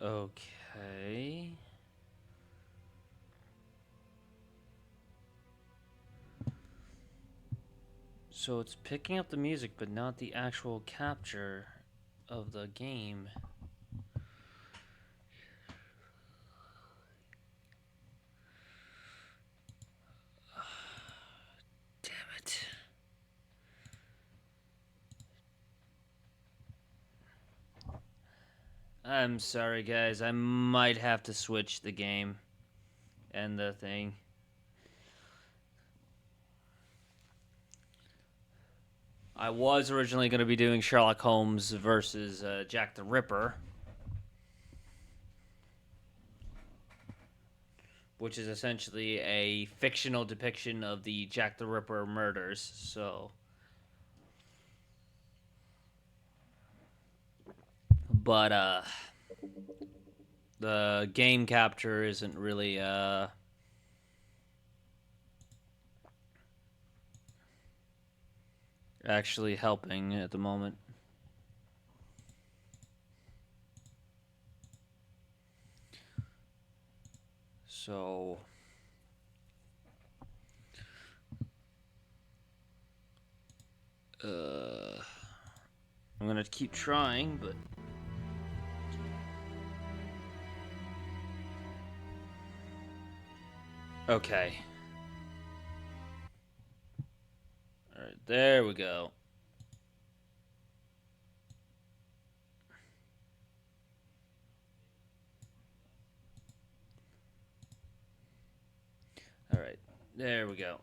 Okay. So it's picking up the music, but not the actual capture of the game. Damn it. I'm sorry, guys. I might have to switch the game and the thing. I was originally going to be doing Sherlock Holmes versus Jack the Ripper, which is essentially a fictional depiction of the Jack the Ripper murders. But the game capture isn't really actually helping at the moment. So I'm gonna keep trying, but okay. All right, there we go. All right, there we go.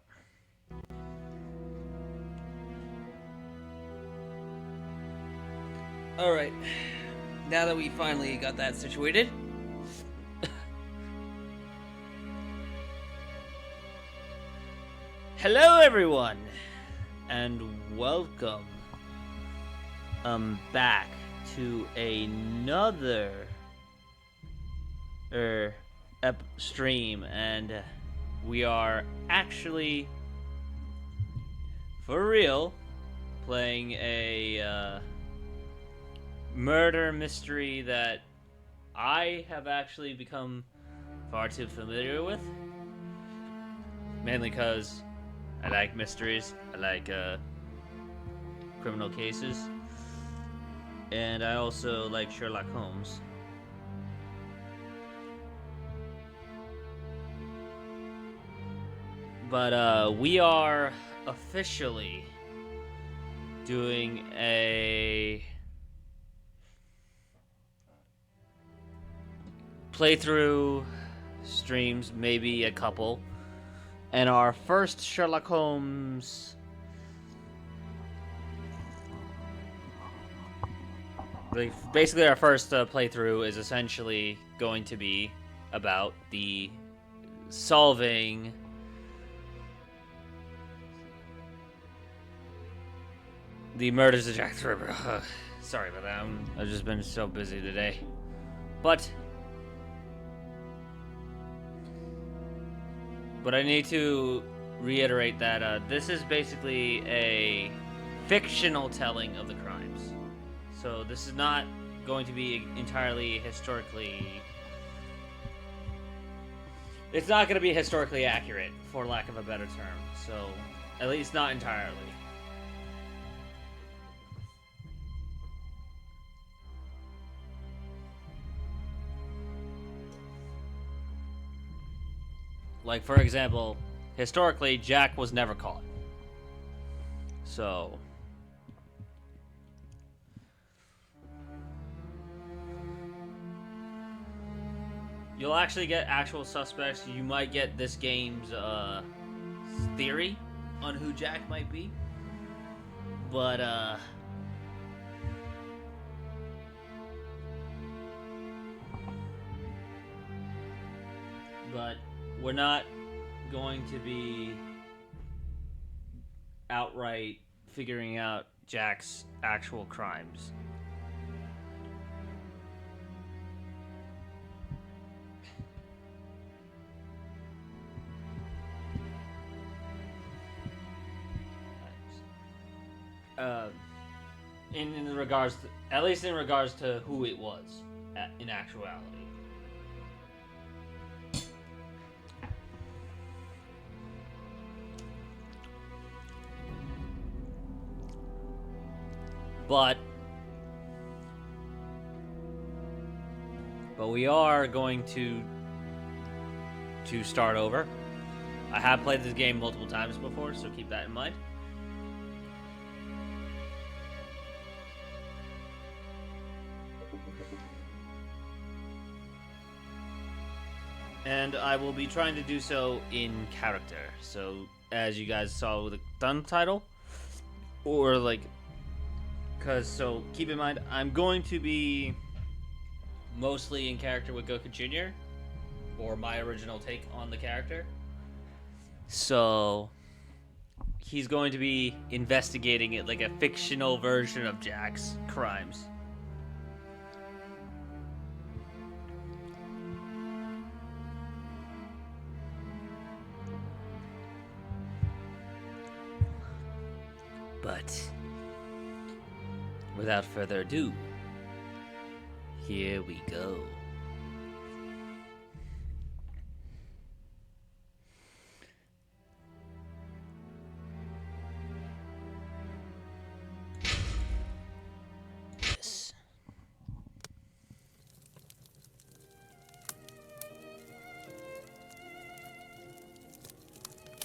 All right, now that we finally got that situated. Hello, everyone, and welcome back to another stream, and we are actually for real playing a murder mystery that I have actually become far too familiar with, mainly because I like mysteries. I like criminal cases. And I also like Sherlock Holmes. But we are officially doing a playthrough streams, maybe a couple. And our first Sherlock Holmes basically our first playthrough is essentially going to be about the solving the murders of Jack the Ripper. Sorry about that. I've just been so busy today. But I need to reiterate that this is basically a fictional telling of the crimes. So this is not going to be entirely historically... It's not going to be historically accurate, for lack of a better term. So, at least not entirely. Like, for example, historically, Jack was never caught. So... You'll actually get actual suspects. You might get this game's theory on who Jack might be. But we're not going to be outright figuring out Jack's actual crimes. In regards to, at least in regards to who it was. in actuality. But we are going to start over. I have played this game multiple times before, so keep that in mind. And I will be trying to do so in character. So, as you guys saw with the thumb title, or like, so keep in mind, I'm going to be mostly in character with Goku Jr., or my original take on the character. So, he's going to be investigating it like a fictional version of Jack's crimes. But without further ado, here we go. Yes.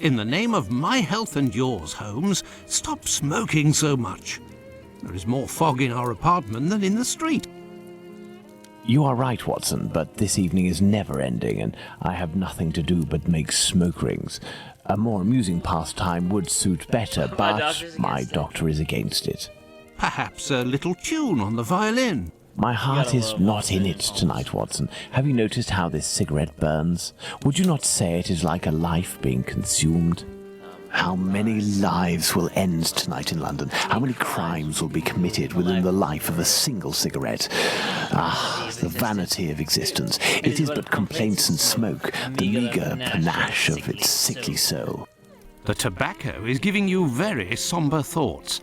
In the name of my health and yours, Holmes, stop smoking so much. There is more fog in our apartment than in the street. You are right, Watson, but this evening is never ending, and I have nothing to do but make smoke rings. A more amusing pastime would suit better, but my doctor is against it. Perhaps a little tune on the violin. My heart is not in it tonight, Watson. Have you noticed how this cigarette burns? Would you not say it is like a life being consumed? How many lives will end tonight in London? How many crimes will be committed within the life of a single cigarette? Ah, the vanity of existence. It is but complaints and smoke, the meagre panache of its sickly soul. The tobacco is giving you very somber thoughts.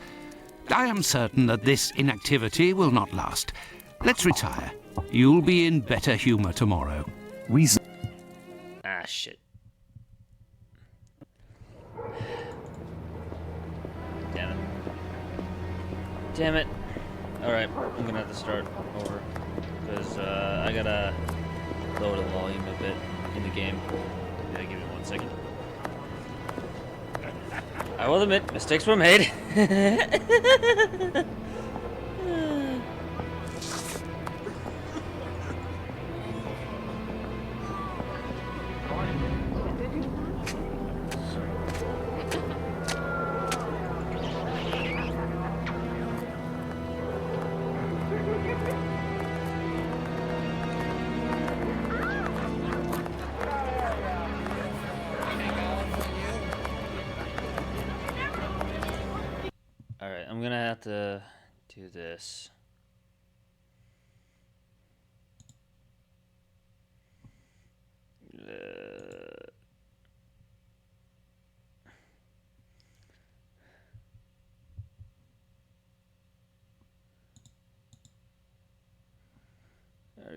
I am certain that this inactivity will not last. Let's retire. You'll be in better humor tomorrow. Reason. Ah, shit. Damn it. Damn it. Alright, I'm gonna have to start over. Because, I gotta lower the volume a bit in the game. Yeah, give me 1 second. I will admit, mistakes were made. Alright, I'm gonna have to do this.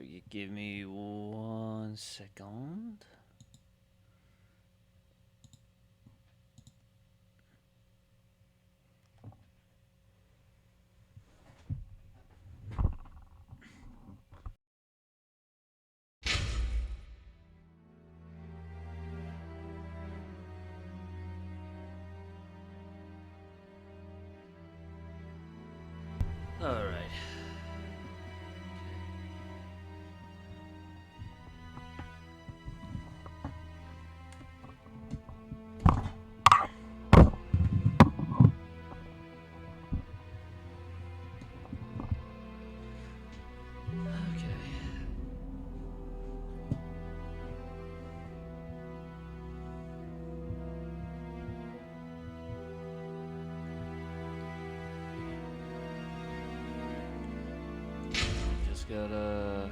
You give me 1 second. All right. Gotta...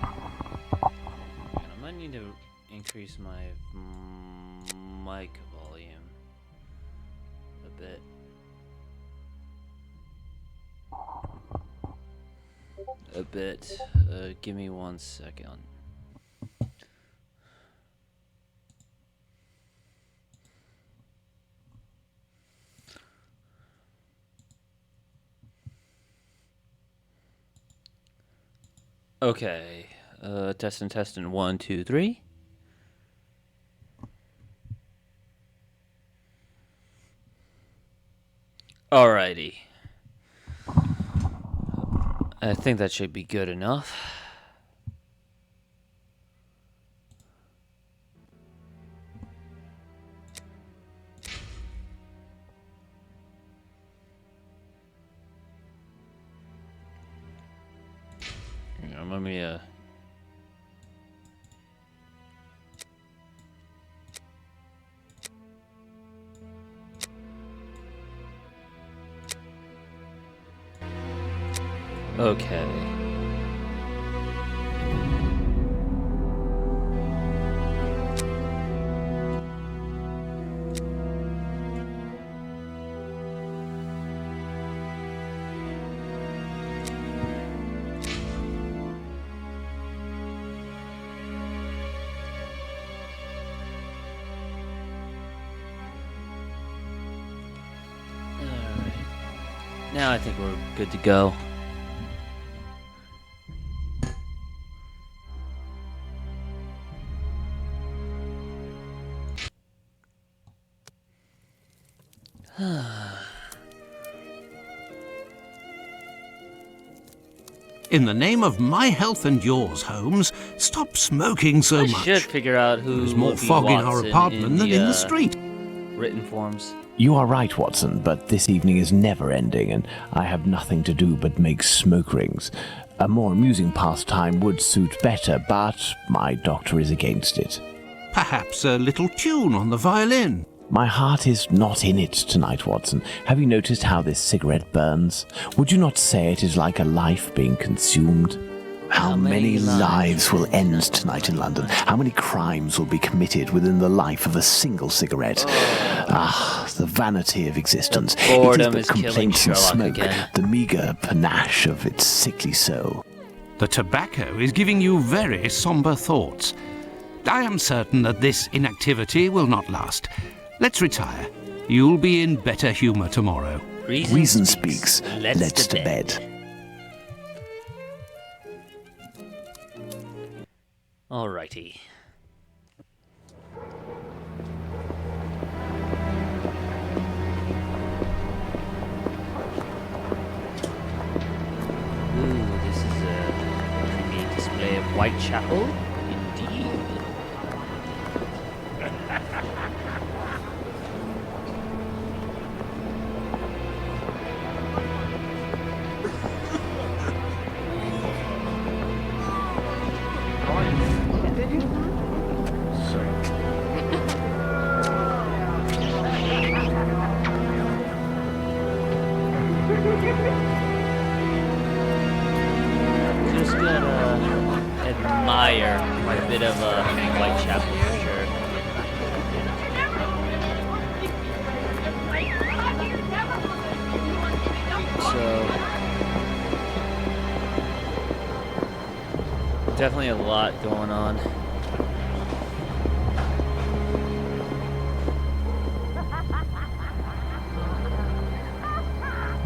I might need to increase my mic volume a bit. Give me 1 second. Okay, testing 1, 2, 3. Alrighty. I think that should be good enough. Let me okay. Now I think we're good to go. In the name of my health and yours, Holmes, stop smoking so I much. should figure out who There's more would be fog in our Watson apartment than in the street. Written forms. You are right, Watson, but this evening is never ending, and I have nothing to do but make smoke rings. A more amusing pastime would suit better, but my doctor is against it. Perhaps a little tune on the violin. My heart is not in it tonight, Watson. Have you noticed how this cigarette burns? Would you not say it is like a life being consumed? How many lives will end tonight in London? How many crimes will be committed within the life of a single cigarette? Ah, the vanity of existence. It is boredom but is killing complaints and Sherlock smoke, again. the meagre panache of its sickly soul. The tobacco is giving you very somber thoughts. I am certain that this inactivity will not last. Let's retire. You'll be in better humor tomorrow. Reason speaks. Let's to bed. Alrighty. Ooh, this is a creepy display of Whitechapel. Indeed. Just gotta admire quite a bit of Whitechapel for sure. So definitely a lot going on.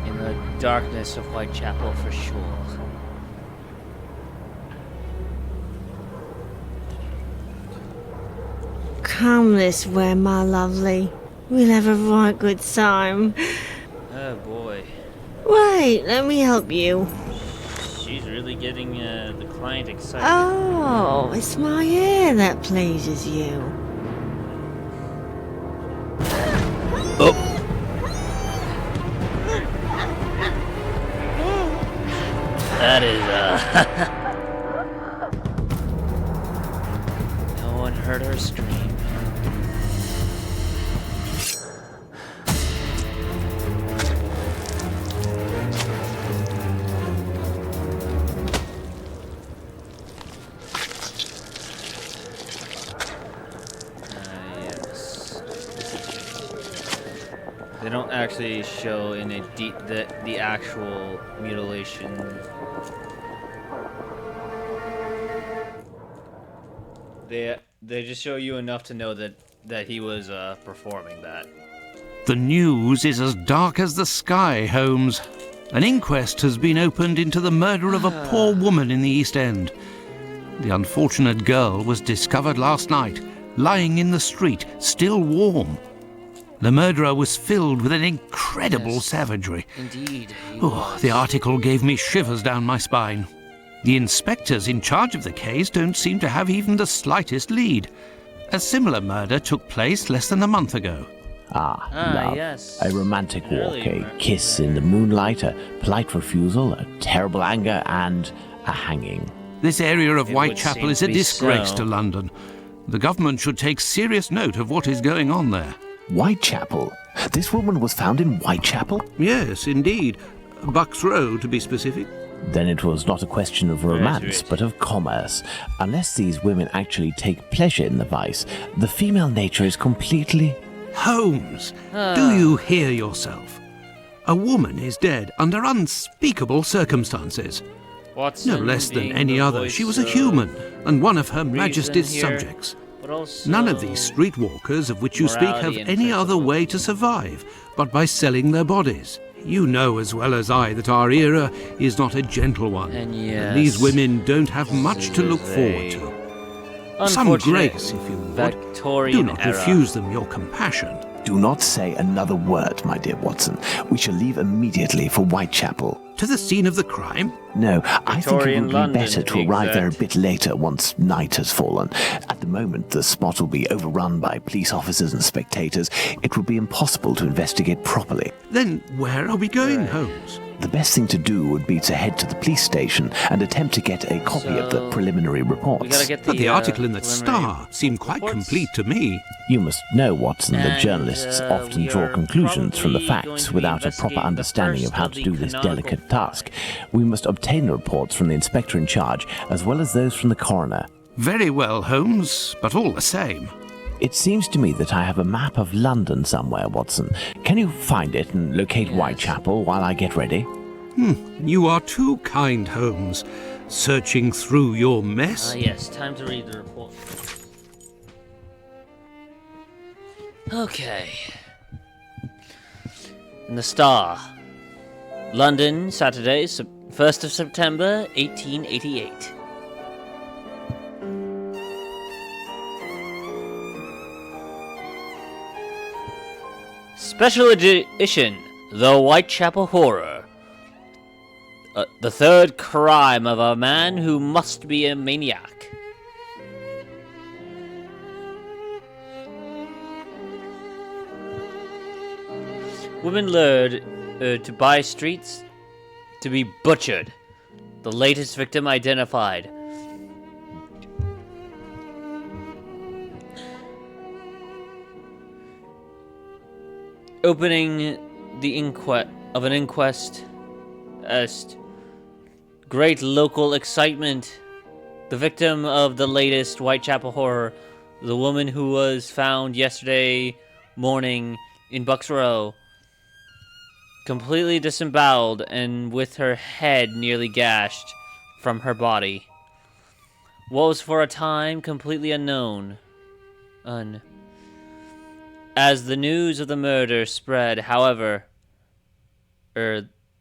In the darkness of Whitechapel for sure. Come this way, my lovely. We'll have a right good time. Oh boy. Wait, let me help you. She's really getting the client excited. Oh, it's my hair that pleases you. That is, no one heard her scream. Yes. They don't actually show in a the actual mutilation. They just show you enough to know that he was performing that. The news is as dark as the sky, Holmes. An inquest has been opened into the murder of a poor woman in the East End. The unfortunate girl was discovered last night, lying in the street, still warm. The murderer was filled with an incredible savagery. Indeed. The article gave me shivers down my spine. The inspectors in charge of the case don't seem to have even the slightest lead. A similar murder took place less than a month ago. Love. Yes. A romantic walk, Really, a kiss in the moonlight, a polite refusal, a terrible anger, and a hanging. This area of It would Whitechapel seem is to a be disgrace so. to London. The government should take serious note of what is going on there. Whitechapel? This woman was found in Whitechapel? Yes, indeed. Bucks Row, to be specific. Then it was not a question of romance, right. but of commerce. Unless these women actually take pleasure in the vice, the female nature is completely... Holmes, do you hear yourself? A woman is dead under unspeakable circumstances. Watson, No less than being any the other, voice she was a of human, and one of Her reason Majesty's here, subjects. but also None of these streetwalkers of which you speak have morality and any other principle. way to survive but by selling their bodies. You know as well as I that our era is not a gentle one. And these yes, women don't have much to look is forward a to. Some unfortunate grace, if you would. Victorian Do not era. refuse them your compassion. Do not say another word, my dear Watson. We shall leave immediately for Whitechapel. To the scene of the crime? No, I think it Victorian would be London, better to to be arrive there a exact. bit later once night has fallen. At the moment, the spot will be overrun by police officers and spectators. It would be impossible to investigate properly. Then where are we going, Holmes? The best thing to do would be to head to the police station and attempt to get a copy of the So, preliminary reports. We gotta get But the article in the preliminary Star seemed quite reports. complete to me. You must know, Watson, that And, journalists often we draw are conclusions from the probably going facts to be without a proper investigating the understanding of first how of to the do this canonical delicate five. task. We must obtain the reports from the inspector in charge, as well as those from the coroner. Very well, Holmes, but all the same. It seems to me that I have a map of London somewhere, Watson. Can you find it and locate Whitechapel while I get ready? You are too kind, Holmes. Searching through your mess. Yes, time to read the report. Okay. In the Star. London, Saturday, 1st of September, 1888. Special edition, The Whitechapel Horror. The third crime of a man who must be a maniac. Women lured to by streets to be butchered. The latest victim identified. Opening the inquest as great local excitement. The victim of the latest Whitechapel horror, the woman who was found yesterday morning in Bucks Row, completely disemboweled and with her head nearly gashed from her body. What was for a time completely unknown. As the news of the murder spread, however,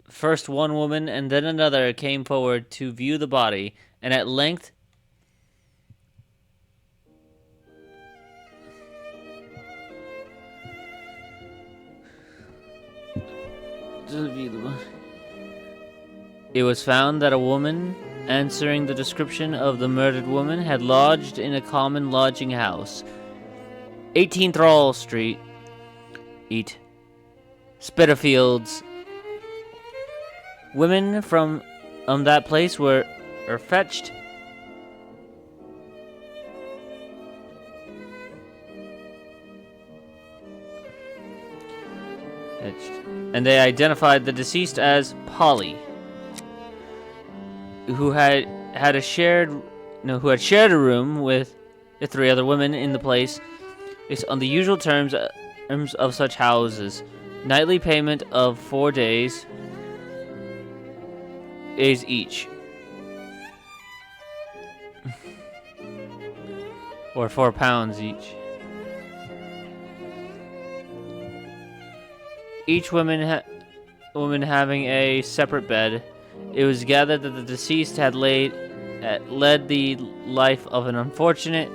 first one woman and then another came forward to view the body, and at length it was found that a woman answering the description of the murdered woman had lodged in a common lodging house, 18 Thrall Street, Spitalfields. Women from that place were fetched. And they identified the deceased as Polly, who had shared a room with the three other women in the place. It's on the usual terms of such houses. nightly payment of 4 days is each. Or £4 each. Each woman having a separate bed. It was gathered that the deceased had led the life of an unfortunate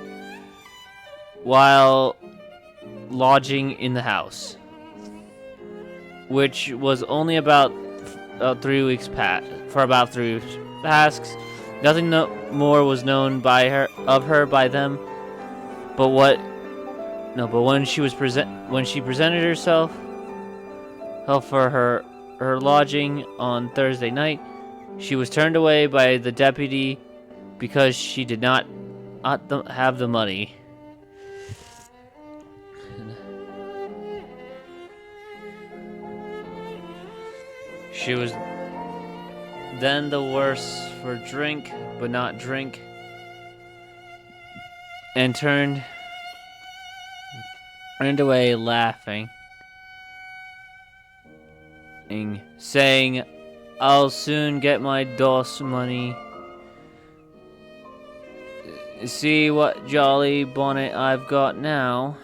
while lodging in the house, which was only about 3 weeks past. For about 3 weeks past, nothing more was known of her by them. But when she presented herself for her lodging on Thursday night, she was turned away by the deputy because she did not have the money. She was then the worse for drink, but not drink, and turned away laughing, saying, "I'll soon get my DOS money. See what jolly bonnet I've got now."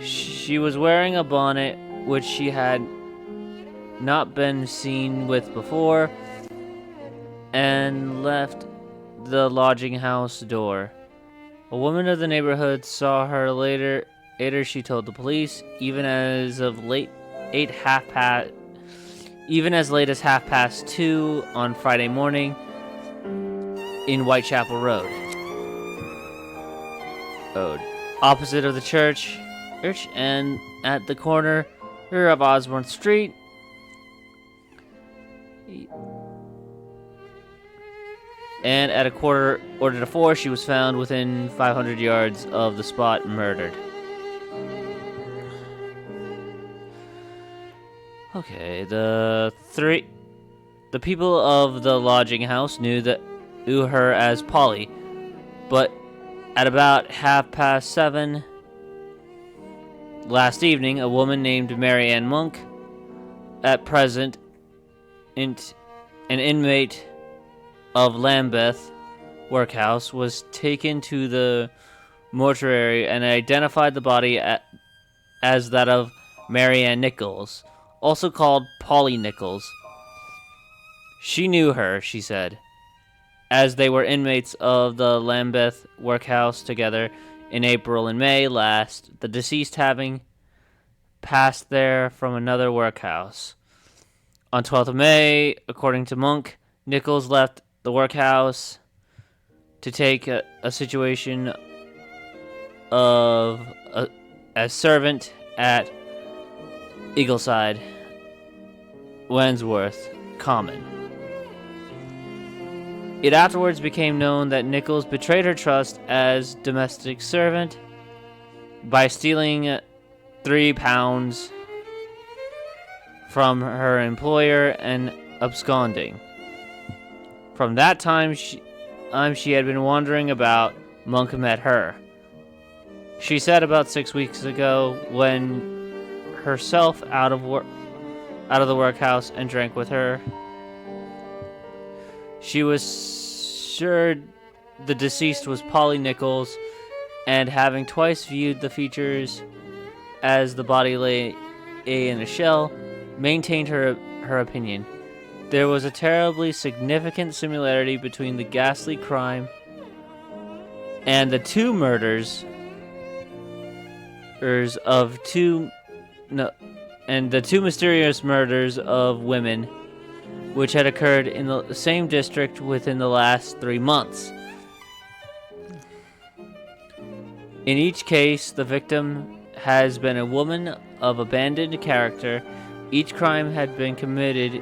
She was wearing a bonnet which she had not been seen with before, and left the lodging house door. A woman of the neighborhood saw her later. She told the police, even as late as 2:30 on Friday morning in Whitechapel Road, opposite of the church, and at the corner of Osborne Street. And at 3:45, she was found within 500 yards of the spot, murdered. Okay, the people of the lodging house knew her as Polly, but at about 7:30 last evening, a woman named Mary Ann Monk, at present an inmate of Lambeth Workhouse, was taken to the mortuary and identified the body as that of Mary Ann Nichols, also called Polly Nichols. She knew her, she said, as they were inmates of the Lambeth Workhouse together in April and May last, the deceased having passed there from another workhouse. On 12th of May, according to Monk, Nichols left the workhouse to take a situation as servant at Eagleside, Wandsworth Common. It afterwards became known that Nichols betrayed her trust as domestic servant by stealing £3 from her employer and absconding. From that time, she had been wandering about. Monk met her. She said about 6 weeks ago, when herself out of the workhouse and drank with her. She was sure the deceased was Polly Nichols, and having twice viewed the features as the body lay in a shell, maintained her opinion. There was a terribly significant similarity between the ghastly crime and the two murders of the two mysterious murders of women which had occurred in the same district within the last 3 months. In each case, the victim has been a woman of abandoned character. Each crime had been committed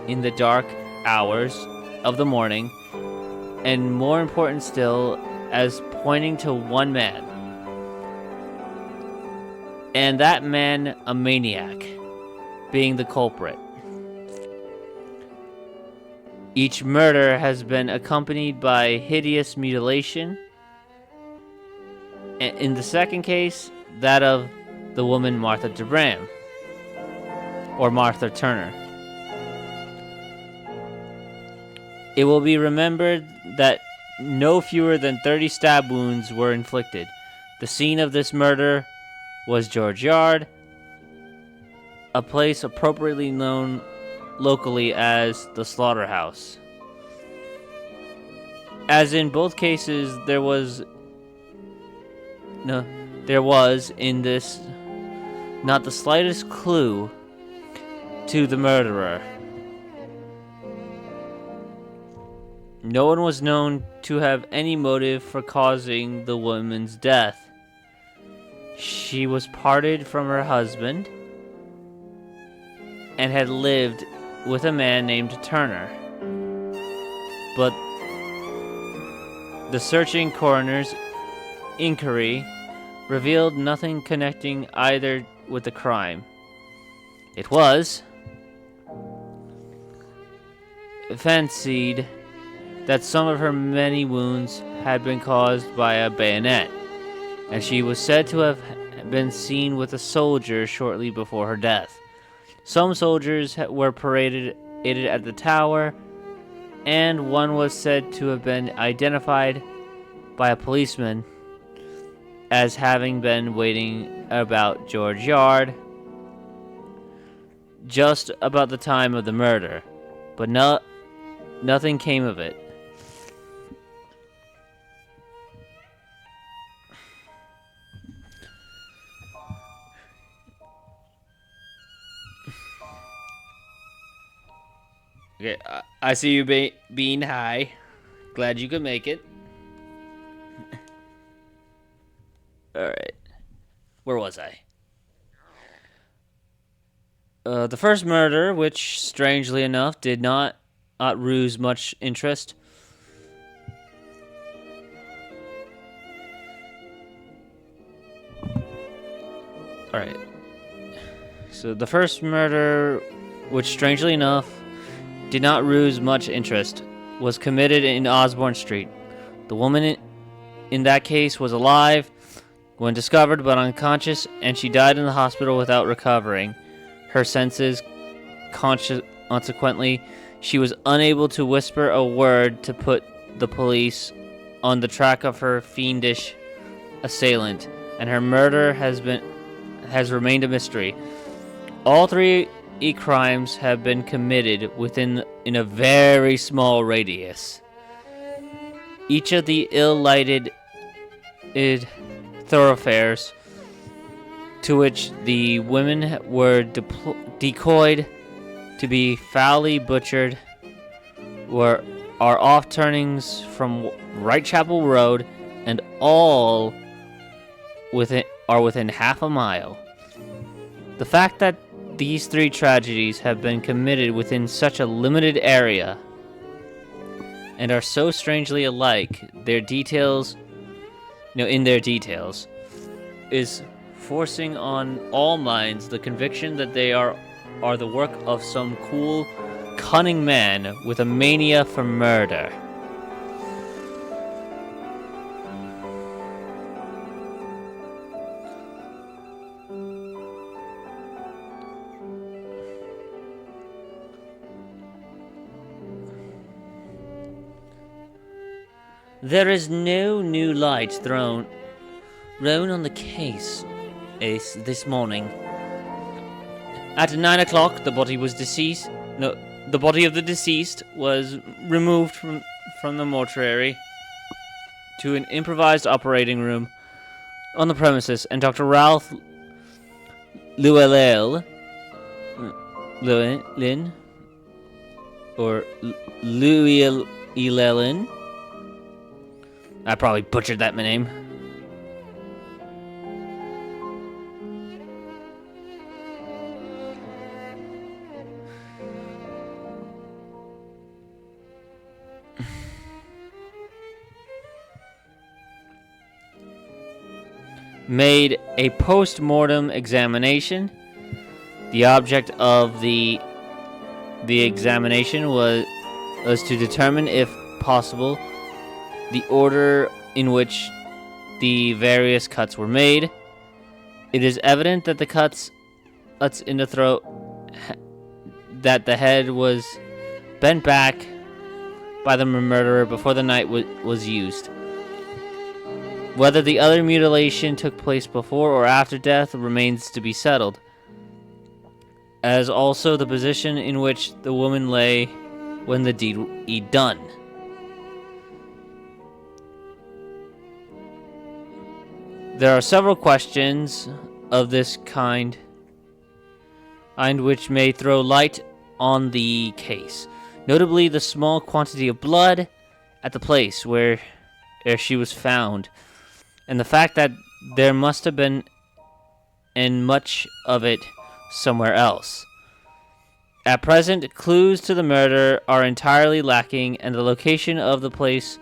in the dark hours of the morning, and more important still, as pointing to one man, and that man a maniac, being the culprit. Each murder has been accompanied by hideous mutilation. In the second case, that of the woman Martha DeBram, or Martha Turner. It will be remembered that no fewer than 30 stab wounds were inflicted. The scene of this murder was George Yard, a place appropriately known locally as the slaughterhouse. As in both cases, there was in this not the slightest clue to the murderer. No one was known to have any motive for causing the woman's death. She was parted from her husband and had lived with a man named Turner. But the searching coroner's inquiry revealed nothing connecting either with the crime. It was fancied that some of her many wounds had been caused by a bayonet, and she was said to have been seen with a soldier shortly before her death. Some soldiers were paraded at the tower, and one was said to have been identified by a policeman as having been waiting about George Yard just about the time of the murder, but nothing came of it. Okay, I see you being high. Glad you could make it. Alright. Where was I? The first murder, which, strangely enough, did not ruse much interest. Alright. So the first murder, which, strangely enough, did not ruse much interest, was committed in Osborne Street. The woman in that case was alive when discovered but unconscious, and she died in the hospital without recovering her senses. Consequently, she was unable to whisper a word to put the police on the track of her fiendish assailant, and her murder has remained a mystery. All three crimes have been committed in a very small radius. Each of the ill-lighted thoroughfares to which the women were decoyed to be foully butchered are off turnings from Whitechapel Road, and all are within half a mile. The fact that these three tragedies have been committed within such a limited area and are so strangely alike, in their details, is forcing on all minds the conviction that they are the work of some cool, cunning man with a mania for murder. There is no new light thrown on the case this morning. At 9 o'clock, the body of the deceased was removed from the mortuary to an improvised operating room on the premises, and Dr. Ralph Llewellyn, I probably butchered that name. Made a post-mortem examination. The object of the examination was to determine, if possible, the order in which the various cuts were made. It is evident that the cuts in the throat that the head was bent back by the murderer before the knife was used. Whether the other mutilation took place before or after death remains to be settled, as also the position in which the woman lay when the deed was done. There are several questions of this kind which may throw light on the case, notably the small quantity of blood at the place where she was found, and the fact that there must have been much of it somewhere else. At present, clues to the murder are entirely lacking, and the location of the place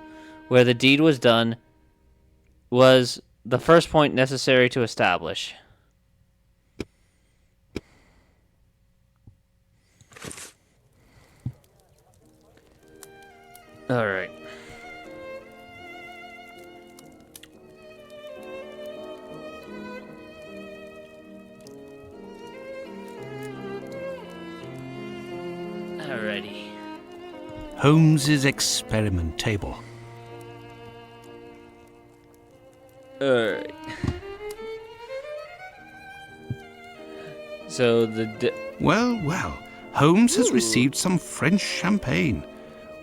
where the deed was done was the first point necessary to establish. All right. Alrighty. Holmes's experiment table. Alright. So Well, well, Holmes has received some French champagne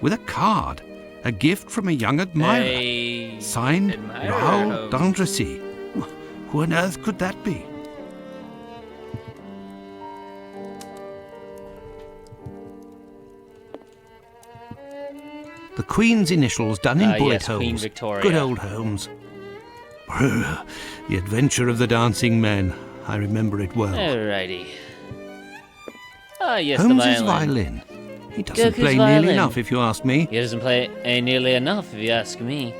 with a card, a gift from a young admirer, signed Raoul d'Andrecy. Who on earth could that be? The Queen's initials done in bullet yes, holes. Queen Victoria. Good old Holmes. The Adventure of the Dancing Men. I remember it well. Alrighty. Ah, yes, Holmes's the violin. violin. He doesn't Goku's play violin. nearly enough, if you ask me. He doesn't play nearly enough, if you ask me.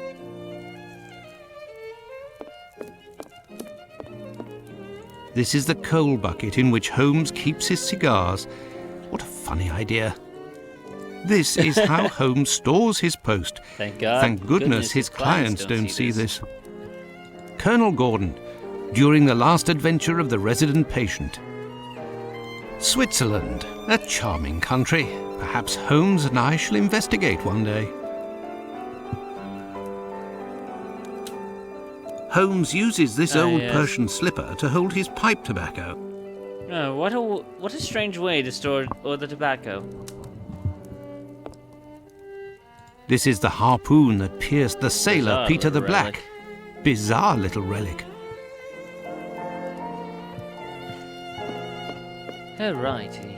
This is the coal bucket in which Holmes keeps his cigars. What a funny idea. This is how Holmes stores his post. Thank God. Thank goodness his clients don't see this. Colonel Gordon, during the last adventure of the resident patient. Switzerland, a charming country. Perhaps Holmes and I shall investigate one day. Holmes uses this old yes. Persian slipper to hold his pipe tobacco. Oh, what a strange way to store the tobacco. This is the harpoon that pierced the sailor Bizarre Peter the little Black. relic. Bizarre little relic. Alrighty.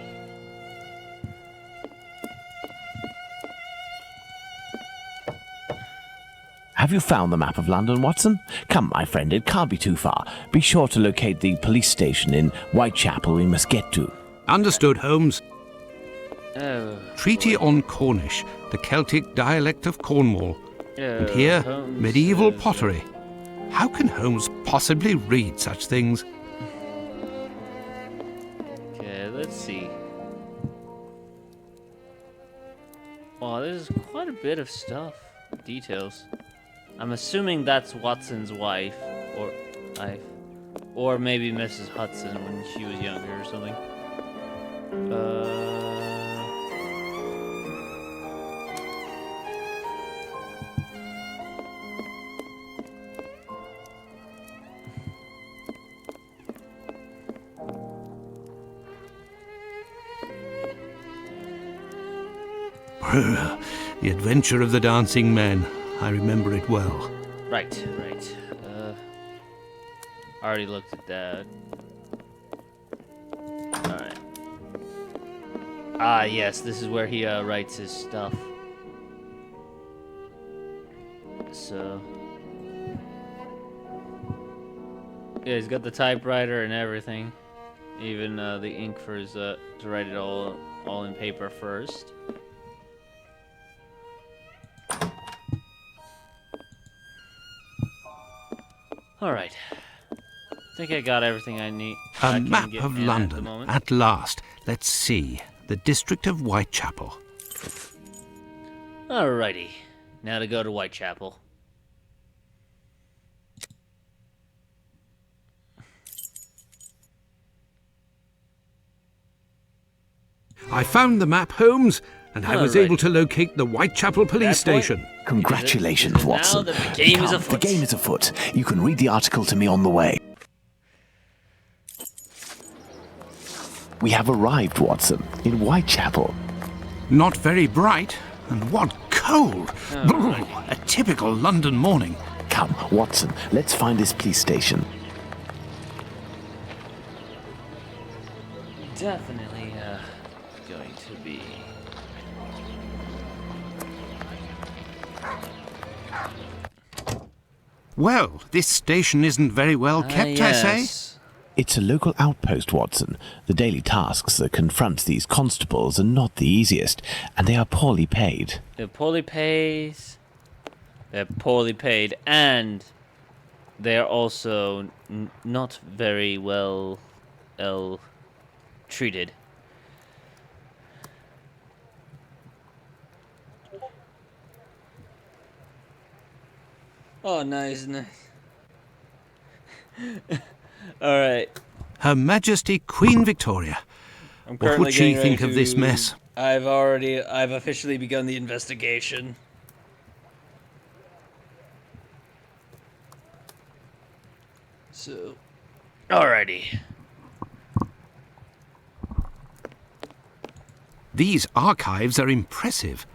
Have you found the map of London, Watson? Come, my friend, it can't be too far. Be sure to locate the police station in Whitechapel we must get to. Understood, Holmes. Oh. Treaty on Cornish, the Celtic dialect of Cornwall. And Oh, here, Holmes, medieval pottery. How can Holmes possibly read such things? Okay, let's see. Wow, there's quite a bit of stuff. Details. I'm assuming that's Watson's wife, or maybe Mrs. Hudson when she was younger or something. The Adventure of the Dancing Men. I remember it well. Right. I already looked at that. Alright. Ah, yes, this is where he writes his stuff. So. Yeah, he's got the typewriter and everything. Even the ink for his, to write it all in paper first. Alright. I think I got everything I need. A map of London, at last. Let's see. The district of Whitechapel. Alrighty. Now to go to Whitechapel. I found the map, Holmes, and I was Alrighty. able to locate the Whitechapel police That point- station. Congratulations, Now Watson. that the game is Come, afoot. The game is afoot. You can read the article to me on the way. We have arrived, Watson, in Whitechapel. Not very bright, and what cold! Brr, a typical London morning. Come, Watson, let's find this police station. Definitely going to be. Well, this station isn't very well kept, I say. Yes. It's a local outpost, Watson. The daily tasks that confront these constables are not the easiest, and they are poorly paid. They're poorly paid. They're poorly paid, and they're also not very well treated. Oh, nice. All right. Her Majesty Queen Victoria. I'm What would she getting ready think of this to- mess? I've officially begun the investigation. So, alrighty. These archives are impressive.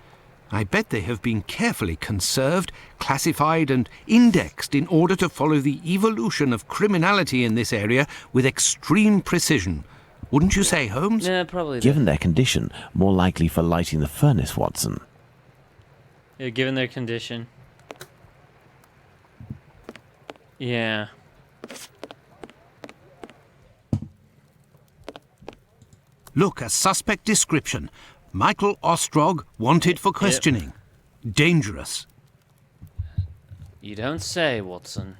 I bet they have been carefully conserved, classified and indexed in order to follow the evolution of criminality in this area with extreme precision. Wouldn't you say, Holmes? Yeah, probably. Given their condition, more likely for lighting the furnace, Watson. Yeah, given their condition. Yeah. Look, a suspect description. Michael Ostrog, wanted for questioning. Dangerous. You don't say, Watson.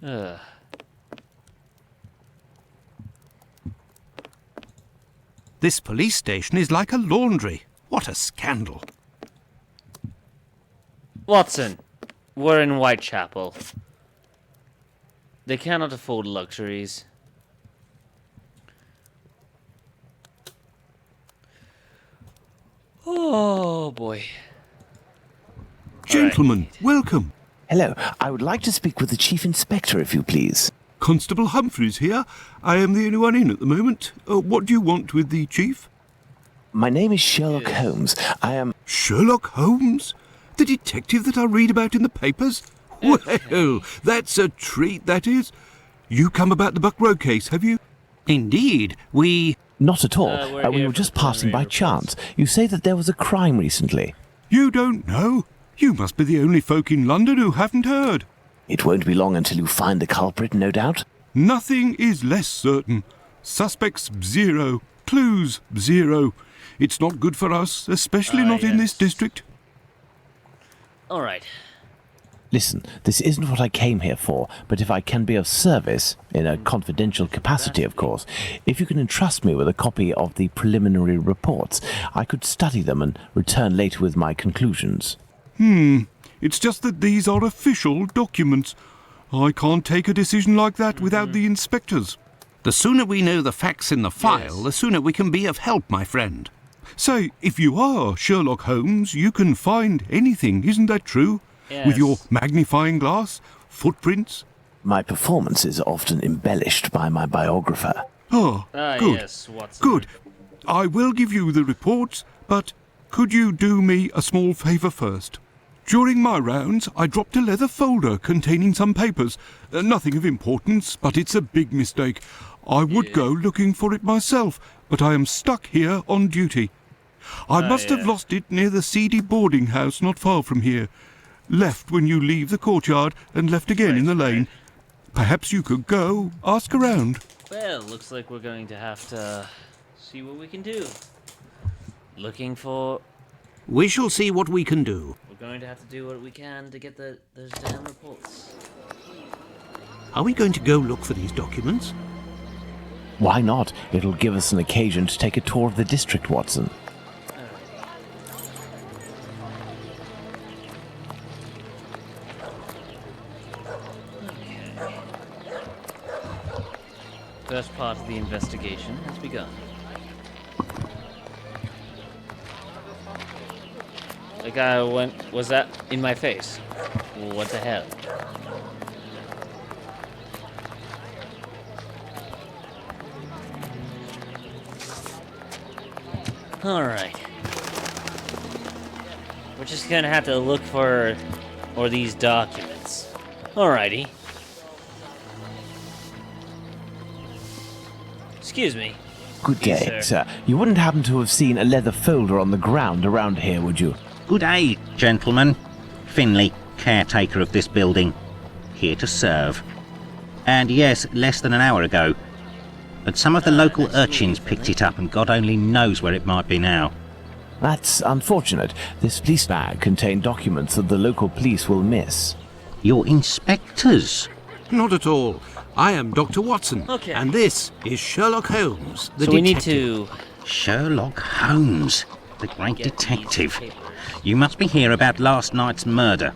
Ugh. This police station is like a laundry. What a scandal. Watson, we're in Whitechapel. They cannot afford luxuries. Oh boy. Gentlemen, welcome. Hello, I would like to speak with the Chief Inspector, if you please. Constable Humphreys here. I am the only one in at the moment. What do you want with the chief? My name is Sherlock Holmes. I am... Sherlock Holmes? The detective that I read about in the papers? Well, that's a treat, that is. You come about the Buck Road case, have you? Indeed, we... Not at all. we're We here were for just passing by preliminary chance. You say that there was a crime recently. You don't know? You must be the only folk in London who haven't heard. It won't be long until you find the culprit, no doubt. Nothing is less certain. Suspects, 0. Clues, 0. It's not good for us, especially not in this yes. district. Alright. Listen, this isn't what I came here for, but if I can be of service, in a confidential capacity, of course, if you can entrust me with a copy of the preliminary reports, I could study them and return later with my conclusions. It's just that these are official documents. I can't take a decision like that without the inspectors. The sooner we know the facts in the file, the sooner we can be of help, my friend. Say, if you are Sherlock Holmes, you can find anything, isn't that true? With your Yes. magnifying glass, footprints. My performances are often embellished by my biographer. Oh, good. Yes, Watson. Good. I will give you the reports, but could you do me a small favour first? During my rounds, I dropped a leather folder containing some papers. Nothing of importance, but it's a big mistake. I would go looking for it myself, but I am stuck here on duty. I must have lost it near the seedy boarding house not far from here. Left when you leave the courtyard and left again in the lane. Perhaps you could go, ask around. Well, looks like we're going to have to see what we can do. Looking for... We shall see what we can do. We're going to have to do what we can to get those damn reports. Are we going to go look for these documents? Why not? It'll give us an occasion to take a tour of the district, Watson. best part of the investigation has begun. The guy was that in my face? What the hell? Alright. We're just gonna have to look for these documents. Alrighty. Excuse me. Good Yes, day, sir. sir. You wouldn't happen to have seen a leather folder on the ground around here, would you? Good day, gentlemen. Finley, caretaker of this building. Here to serve. And yes, less than an hour ago. But some of the local nice to meet urchins you, picked Finley. it up and God only knows where it might be now. That's unfortunate. This police bag contained documents that the local police will miss. You're inspectors. Not at all. I am Dr. Watson. Okay. And this is Sherlock Holmes, the So we need detective. to Sherlock Holmes, the great get these detective. papers. You must be here about last night's murder.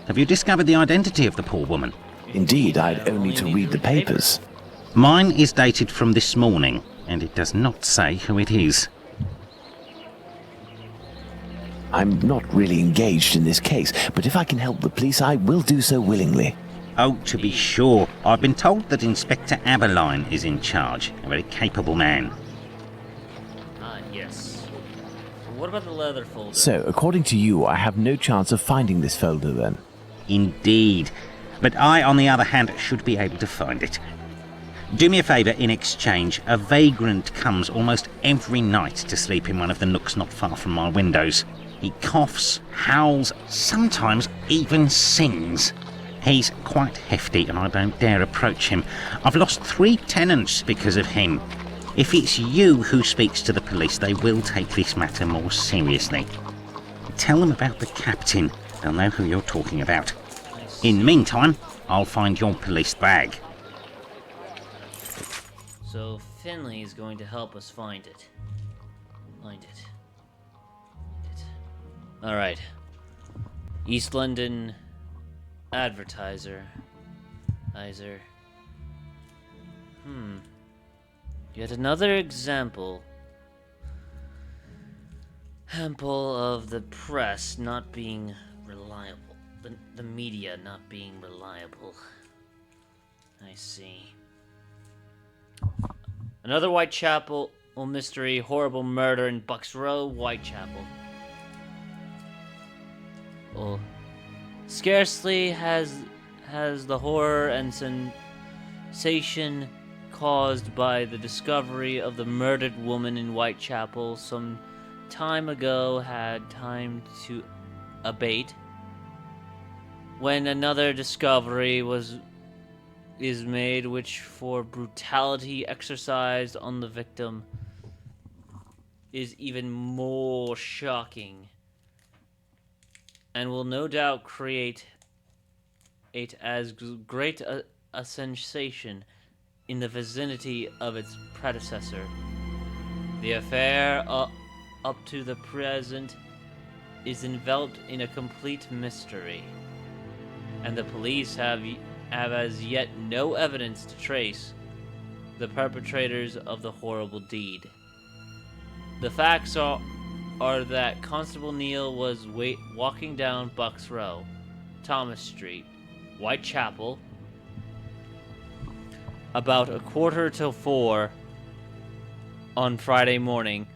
Have you discovered the identity of the poor woman? Indeed, I'd only to read the papers. Mine is dated from this morning, and it does not say who it is. I'm not really engaged in this case, but if I can help the police, I will do so willingly. Oh, to be sure. I've been told that Inspector Aberline is in charge. A very capable man. Ah, yes. What about the leather folder? So, according to you, I have no chance of finding this folder then. Indeed. But I, on the other hand, should be able to find it. Do me a favour in exchange. A vagrant comes almost every night to sleep in one of the nooks not far from my windows. He coughs, howls, sometimes even sings. He's quite hefty and I don't dare approach him. I've lost 3 tenants because of him. If it's you who speaks to the police, they will take this matter more seriously. Tell them about the captain. They'll know who you're talking about. In the meantime, I'll find your police bag. So Finley is going to help us find it. Find it. Alright. East London advertiser. Yet another example of the press not being reliable. The media not being reliable. I see. Another Whitechapel mystery, horrible murder in Bucks Row, Whitechapel. Well, scarcely has the horror and sensation caused by the discovery of the murdered woman in Whitechapel some time ago had time to abate, when another discovery is made which, for brutality exercised on the victim, is even more shocking and will no doubt create as great a sensation in the vicinity of its predecessor. The affair up to the present is enveloped in a complete mystery, and the police have as yet no evidence to trace the perpetrators of the horrible deed. The facts are that Constable Neal was walking down Bucks Row, Thomas Street, Whitechapel, about 3:45 on Friday morning,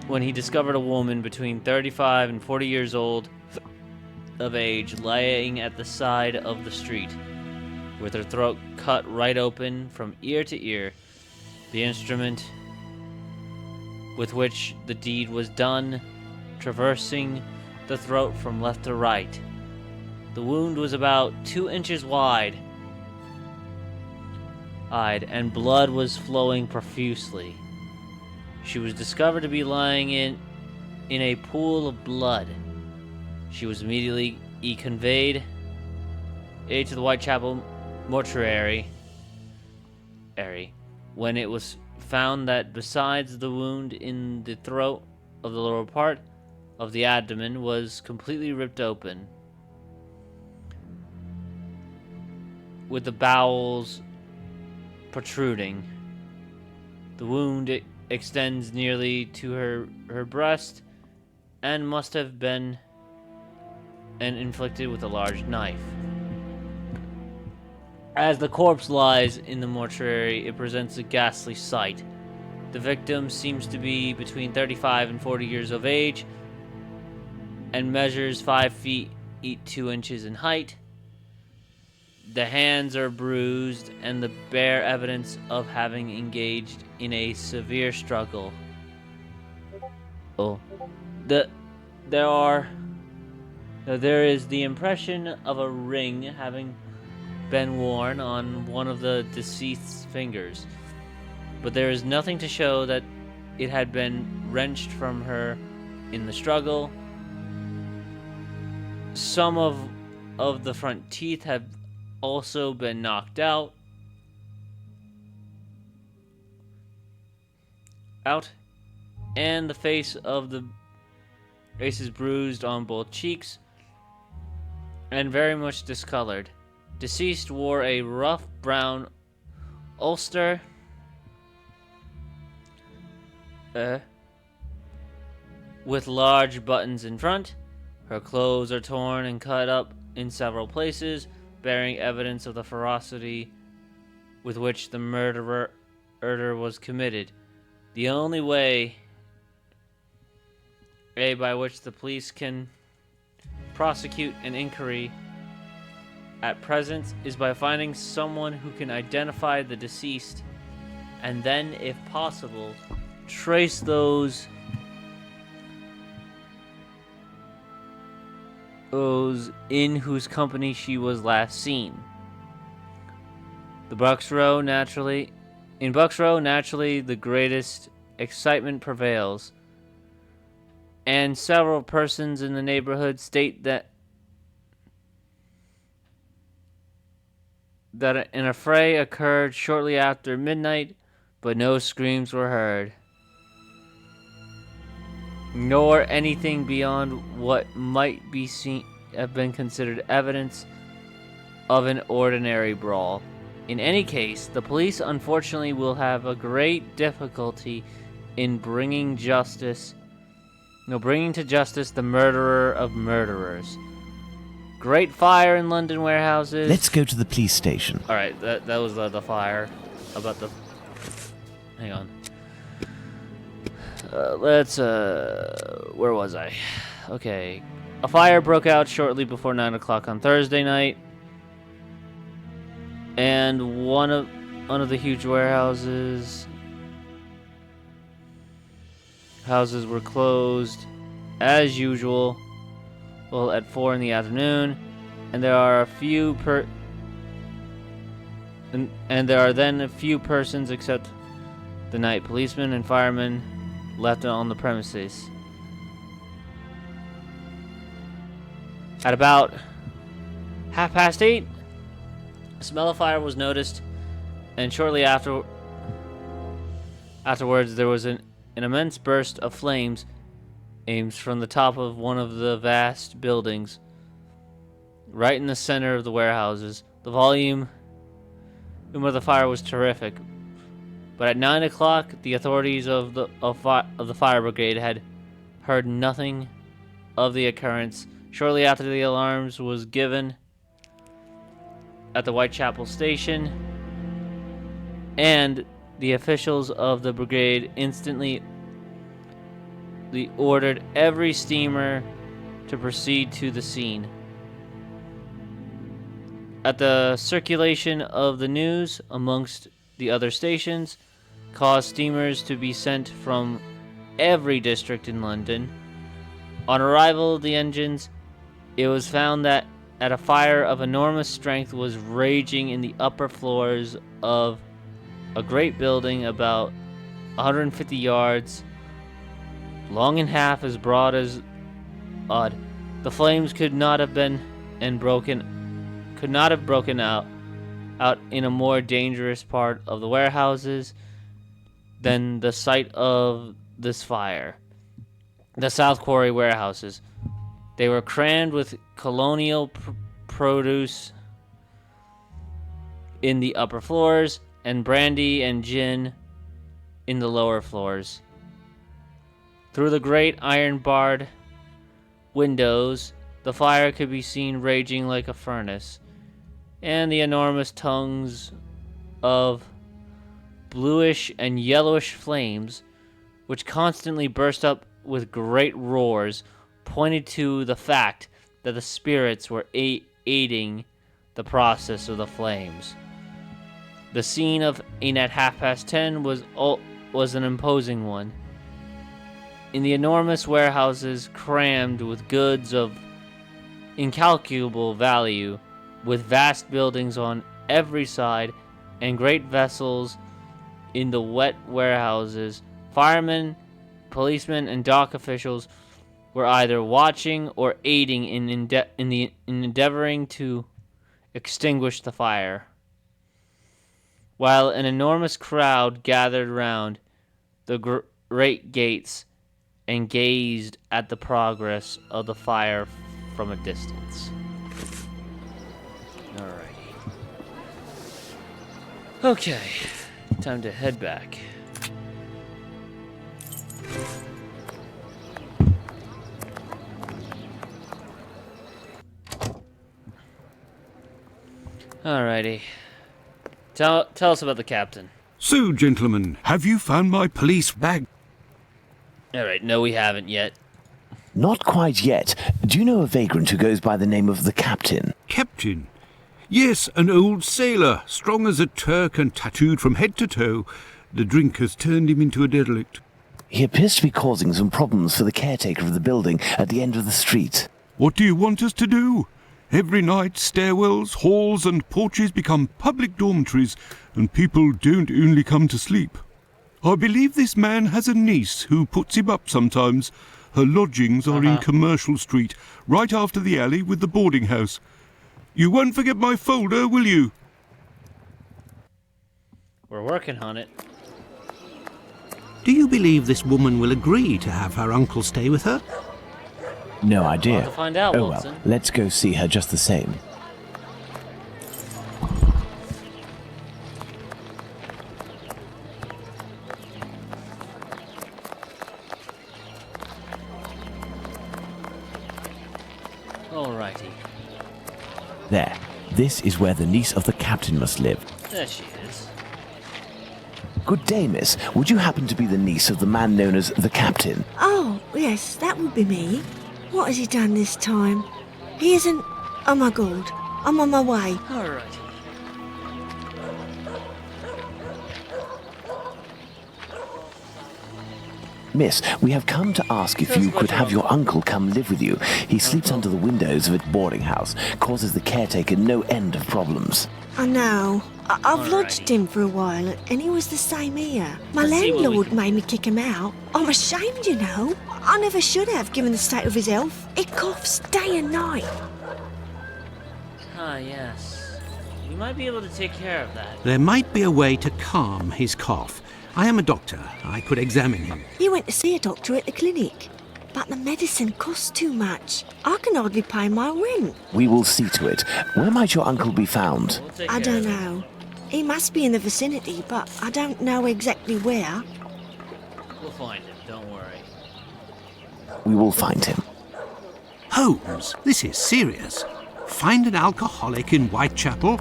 when he discovered a woman between 35 and 40 years old of age lying at the side of the street, with her throat cut right open from ear to ear. The instrument with which the deed was done traversing the throat from left to right. The wound was about 2 inches wide, and blood was flowing profusely. She was discovered to be lying in a pool of blood. She was immediately conveyed to the Whitechapel mortuary, when it was found that besides the wound in the throat, of the lower part of the abdomen was completely ripped open, with the bowels protruding. The wound extends nearly to her breast and must have been inflicted with a large knife. As the corpse lies in the mortuary, it presents a ghastly sight. The victim seems to be between 35 and 40 years of age and measures 5 feet 2 inches in height. The hands are bruised and the bare evidence of having engaged in a severe struggle. There is the impression of a ring having been worn on one of the deceased's fingers, but there is nothing to show that it had been wrenched from her in the struggle. Some of the front teeth have also been knocked out, and the face is bruised on both cheeks and very much discolored. Deceased wore a rough brown ulster with large buttons in front. Her clothes are torn and cut up in several places, bearing evidence of the ferocity with which the murder was committed. The only way by which the police can prosecute an inquiry at present is by finding someone who can identify the deceased and then, if possible, trace those in whose company she was last seen. In Bucks Row, naturally, the greatest excitement prevails, and several persons in the neighborhood state that an affray occurred shortly after midnight, but no screams were heard, nor anything beyond what might have been considered evidence of an ordinary brawl. In any case, the police unfortunately will have a great difficulty in bringing to justice the murderer of murderers. Great fire in London warehouses. Let's go to the police station. All right, that was the fire. About the. Hang on. Where was I? Okay. A fire broke out shortly before 9 o'clock on Thursday night, and one of the huge warehouses were closed as usual. Well, at 4 in the afternoon, and there are then a few persons except the night policemen and firemen left on the premises. At about 8:30, a smell of fire was noticed, and shortly afterwards there was an immense burst of flames aimed from the top of one of the vast buildings right in the center of the warehouses. The volume of the fire was terrific, but at 9 o'clock the authorities of the fire brigade had heard nothing of the occurrence. Shortly after the alarms was given at the Whitechapel station, and the officials of the brigade instantly ordered every steamer to proceed to the scene. At the circulation of the news amongst the other stations caused steamers to be sent from every district in London. On arrival of the engines, it was found that a fire of enormous strength was raging in the upper floors of a great building about 150 yards long and half as broad as odd. The flames could not have broken out in a more dangerous part of the warehouses than the site of this fire. The South Quarry warehouses. They were crammed with colonial produce in the upper floors, and brandy and gin in the lower floors. Through the great iron-barred windows, the fire could be seen raging like a furnace, and the enormous tongues of bluish and yellowish flames, which constantly burst up with great roars, pointed to the fact that the spirits were aiding the process of the flames. The scene in at 10:30 was an imposing one. In the enormous warehouses crammed with goods of incalculable value, with vast buildings on every side and great vessels in the wet warehouses, firemen, policemen, and dock officials were either watching or aiding in endeavoring to extinguish the fire, while an enormous crowd gathered round the great gates and gazed at the progress of the fire from a distance. Alrighty. Okay, time to head back. Alrighty. Tell us about the captain. So, gentlemen, have you found my police bag? Alright, no we haven't yet. Not quite yet. Do you know a vagrant who goes by the name of the Captain? Captain? Yes, an old sailor, strong as a Turk and tattooed from head to toe. The drink has turned him into a derelict. He appears to be causing some problems for the caretaker of the building at the end of the street. What do you want us to do? Every night, stairwells, halls and porches become public dormitories, and people don't only come to sleep. I believe this man has a niece who puts him up sometimes. Her lodgings are in Commercial Street, right after the alley with the boarding house. You won't forget my folder, will you? We're working on it. Do you believe this woman will agree to have her uncle stay with her? No idea. We'll have to find out, Oh Watson. well, let's go see her just the same. Alrighty. There. This is where the niece of the captain must live. There she is. Good day, miss. Would you happen to be the niece of the man known as the captain? Oh, yes, that would be me. What has he done this time? He isn't... Oh my god, I'm on my way. Alrighty. Miss, we have come to ask if you could have your uncle come live with you. He sleeps under the windows of a boarding house, causes the caretaker no end of problems. I know. I've lodged Alrighty. him for a while, and he was the same here. My Let's see what we landlord can- made me kick him out. I'm ashamed, you know. I never should have, given the state of his health. He coughs day and night. Ah, yes. We might be able to take care of that. There might be a way to calm his cough. I am a doctor. I could examine him. You went to see a doctor at the clinic, but the medicine costs too much. I can hardly pay my rent. We will see to it. Where might your uncle be found? We'll take I care don't of it. know. He must be in the vicinity, but I don't know exactly where. We'll find him, don't worry. We will find him. Holmes, this is serious. Find an alcoholic in Whitechapel?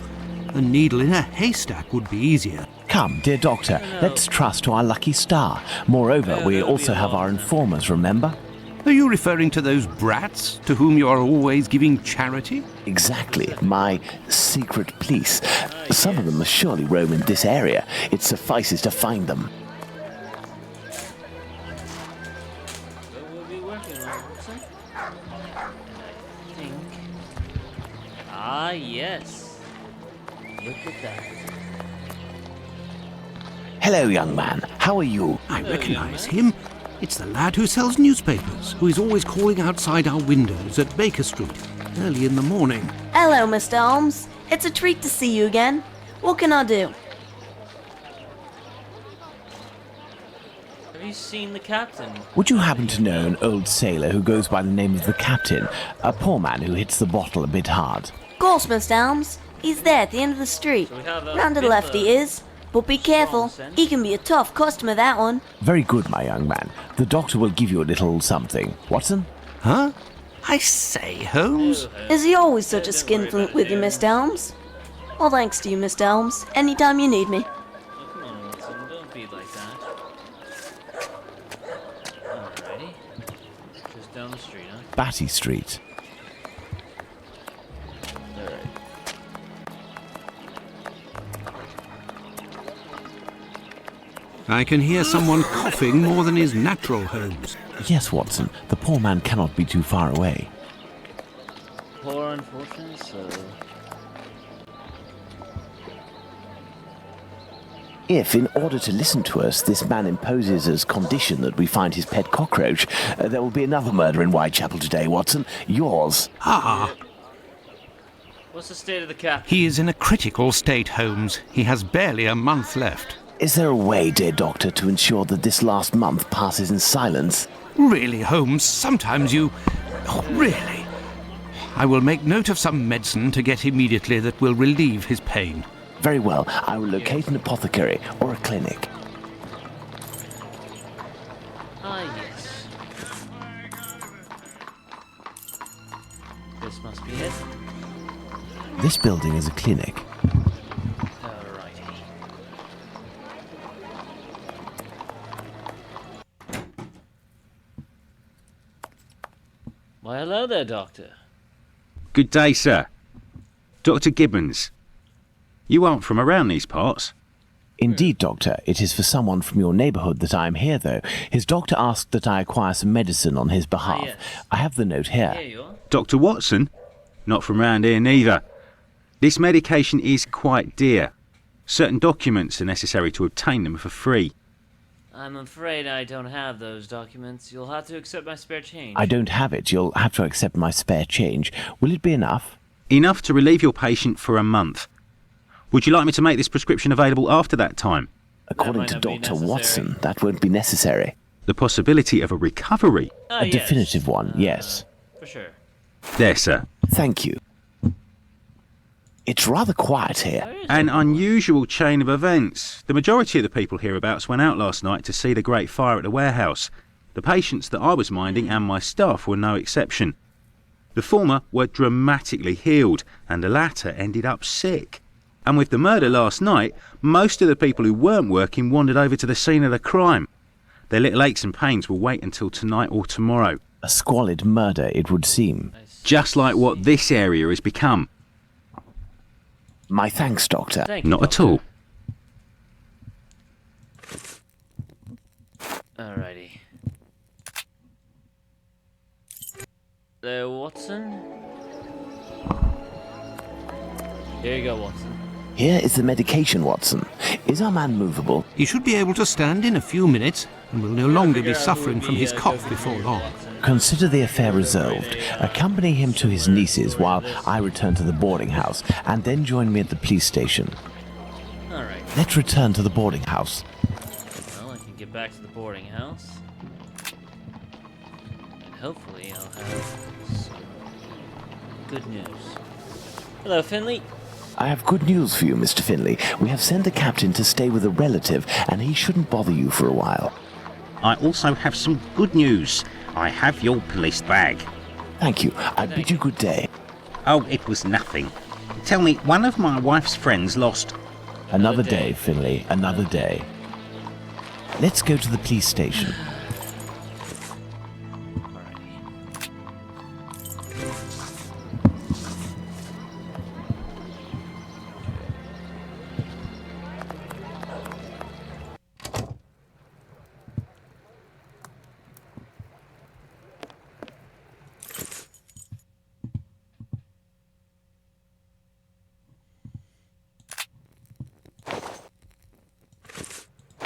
A needle in a haystack would be easier. Come, dear doctor, let's trust to our lucky star. Moreover, we that'll also be have our long. informers, remember? Are you referring to those brats to whom you are always giving charity? Exactly, my secret police. Some of them must surely roam in this area. It suffices to find them. But we'll be working on it, Watson. And I think... Ah, yes. Look at that. Hello, young man. How are you? I recognize him. It's the lad who sells newspapers, who is always calling outside our windows at Baker Street, early in the morning. Hello, Mr. Holmes. It's a treat to see you again. What can I do? Have you seen the captain? Would you happen to know an old sailor who goes by the name of the captain? A poor man who hits the bottle a bit hard. Of course, Mr. Holmes. He's there at the end of the street. So we have a Round to the bit left of he is. But be careful. scent. He can be a tough customer, that one. Very good, my young man. The doctor will give you a little something. Watson? Huh? I say, Holmes? Is he always such a Don't worry skinflint about with it, you, yeah. Mr. Holmes? Well, thanks to you, Mr. Holmes. Anytime you need me. Oh, come on, Watson. Don't be like that. Alrighty. Just down the street, huh? Batty Street. Alright. I can hear someone coughing more than is natural, Holmes. Yes, Watson. The poor man cannot be too far away. Poor unfortunate soul. If, in order to listen to us, this man imposes as condition that we find his pet cockroach, there will be another murder in Whitechapel today, Watson. Yours. Ah, What's the state of the captain? he is in a critical state, Holmes. He has barely a month left. Is there a way, dear doctor, to ensure that this last month passes in silence? Really, Holmes, sometimes you... Oh, really? I will make note of some medicine to get immediately that will relieve his pain. Very well. I will locate an apothecary or a clinic. Ah, yes. This must be it. This building is a clinic. Alrighty. Why, hello there, Doctor. Good day, sir. Dr. Gibbons. You aren't from around these parts. Indeed, doctor. It is for someone from your neighbourhood that I am here, though. His doctor asked that I acquire some medicine on his behalf. yes. I have the note here. Here you are. Dr. Watson? Not from round here neither. This medication is quite dear. Certain documents are necessary to obtain them for free. I'm afraid I don't have those documents. You'll have to accept my spare change. I don't have it. You'll have to accept my spare change. Will it be enough? Enough to relieve your patient for a month. Would you like me to make this prescription available after that time? According might to not be Dr. necessary. Watson, that won't be necessary. The possibility of a recovery? Ah, A yes. definitive one, yes. For sure. There, sir. Thank you. It's rather quiet here. Where is An unusual chain of events. The majority of the people hereabouts went out last night to see the great fire at the warehouse. The patients that I was minding and my staff were no exception. The former were dramatically healed, and the latter ended up sick. And with the murder last night, most of the people who weren't working wandered over to the scene of the crime. Their little aches and pains will wait until tonight or tomorrow. A squalid murder, it would seem. Just like what this area has become. My thanks, doctor. Thank you, Not at Doctor. all. Alrighty. There, Watson. Here you go, Watson. Here is the medication, Watson. Is our man movable? He should be able to stand in a few minutes and will no longer be Figure out who suffering would from be, his go cough for before you, long. Watson. Consider the affair resolved. Accompany him to his niece's while I return to the boarding house, and then join me at the police station. Alright. Let's return to the boarding house. Well, I can get back to the boarding house. And hopefully I'll have some good news. Hello, Finley. I have good news for you, Mr. Finley. We have sent the captain to stay with a relative, and he shouldn't bother you for a while. I also have some good news. I have your police bag. Thank you. I bid you good day. Oh, it was nothing. Tell me, one of my wife's friends lost... Another day, Finley. Another day. Let's go to the police station. Alrighty.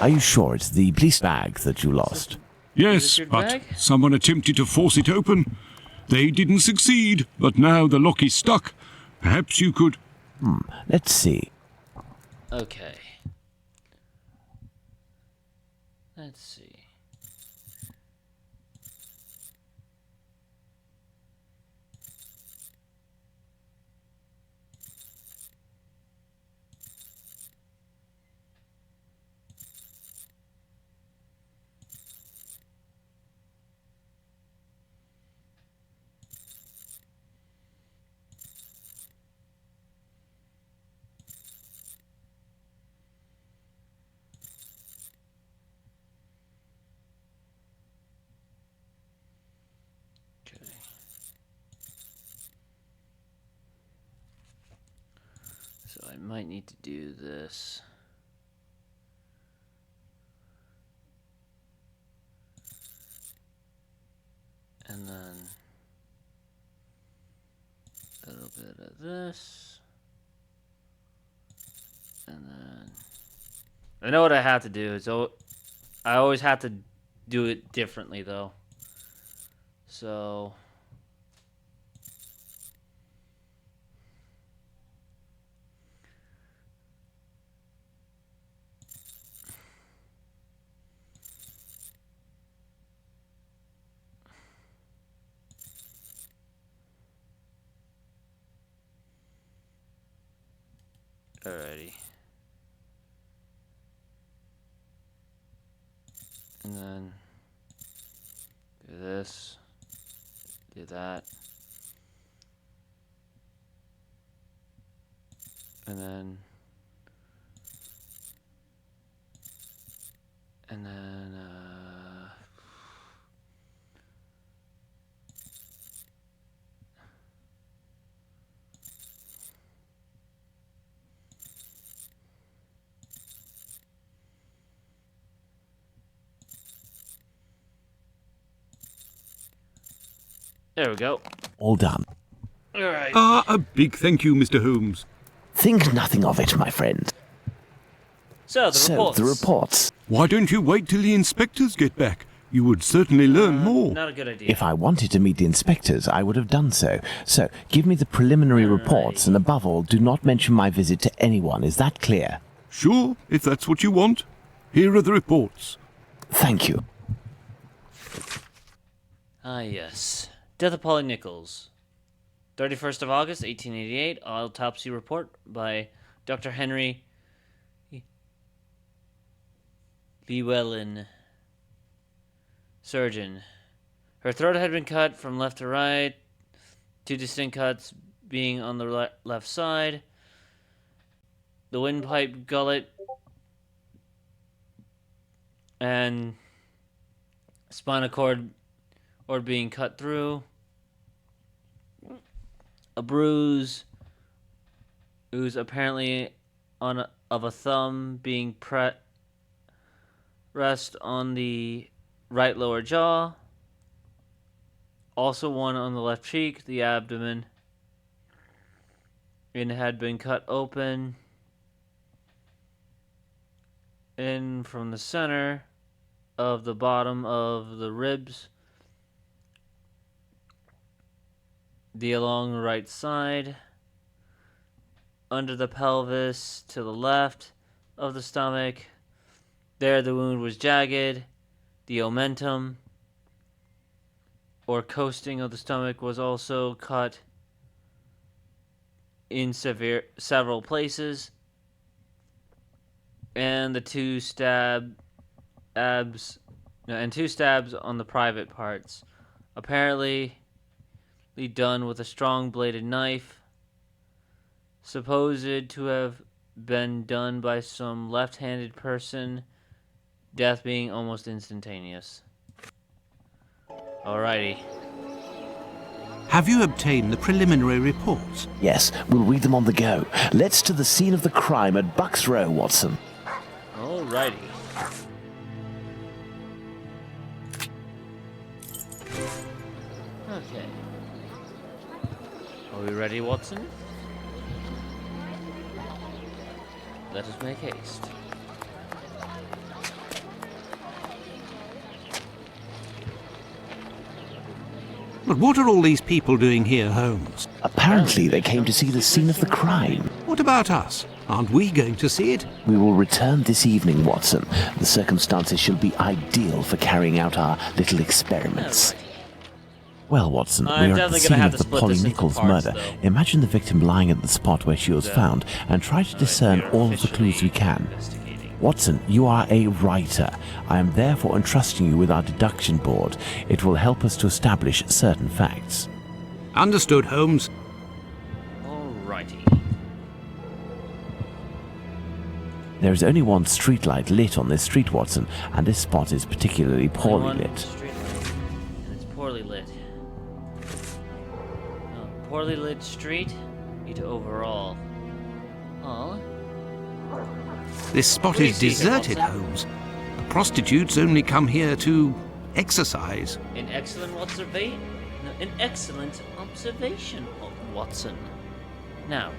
Are you sure it's the police bag that you lost? Yes, your but bag? someone attempted to force it open. They didn't succeed, but now the lock is stuck. Perhaps you could... Let's see. Okay. Let's see. So I might need to do this. And then a little bit of this. And then I know what I have to do. So I always have to do it differently though. So alrighty. And then do this, do that, and then there we go. All done. Alright. A big thank you, Mr. Holmes. Think nothing of it, my friend. So the reports. Why don't you wait till the inspectors get back? You would certainly learn more. Not a good idea. If I wanted to meet the inspectors, I would have done so. So, give me the preliminary reports, and above all, do not mention my visit to anyone. Is that clear? Sure, if that's what you want. Here are the reports. Thank you. Ah, yes. Death of Polly Nichols. 31st of August, 1888. Autopsy report by Dr. Henry Llewellyn, surgeon. Her throat had been cut from left to right, 2 distinct cuts being on the left side. The windpipe, gullet, and spinal cord being cut through. A bruise apparently of a thumb being rest on the right lower jaw. Also one on the left cheek, the abdomen. And had been cut open. In from the center of the bottom of the ribs. Along the right side. Under the pelvis to the left of the stomach. There the wound was jagged. The omentum, or coasting of the stomach, was also cut in several places. And the 2 stabs on the private parts. Apparently done with a strong bladed knife. Supposed to have been done by some left-handed person. Death being almost instantaneous. Alrighty. Have you obtained the preliminary reports? Yes, we'll read them on the go. Let's to the scene of the crime at Bucks Row, Watson. Alrighty. Okay. Are we ready, Watson? Let us make haste. But what are all these people doing here, Holmes? Apparently, they came to see the scene of the crime. What about us? Aren't we going to see it? We will return this evening, Watson. The circumstances shall be ideal for carrying out our little experiments. Well, Watson, we are at the scene of the Polly Nichols murder. Imagine the victim lying at the spot where she was found and try to discern all of the clues we can. Watson, you are a writer. I am therefore entrusting you with our deduction board. It will help us to establish certain facts. Understood, Holmes. Alrighty. There is only one streetlight lit on this street, Watson, and this spot is particularly poorly One lit. street light, and it's poorly lit. Poorly lit street, need to overall. All? This spot Please is see here, deserted, Watson. Holmes. The prostitutes only come here to exercise. An excellent observation, Watson. Now,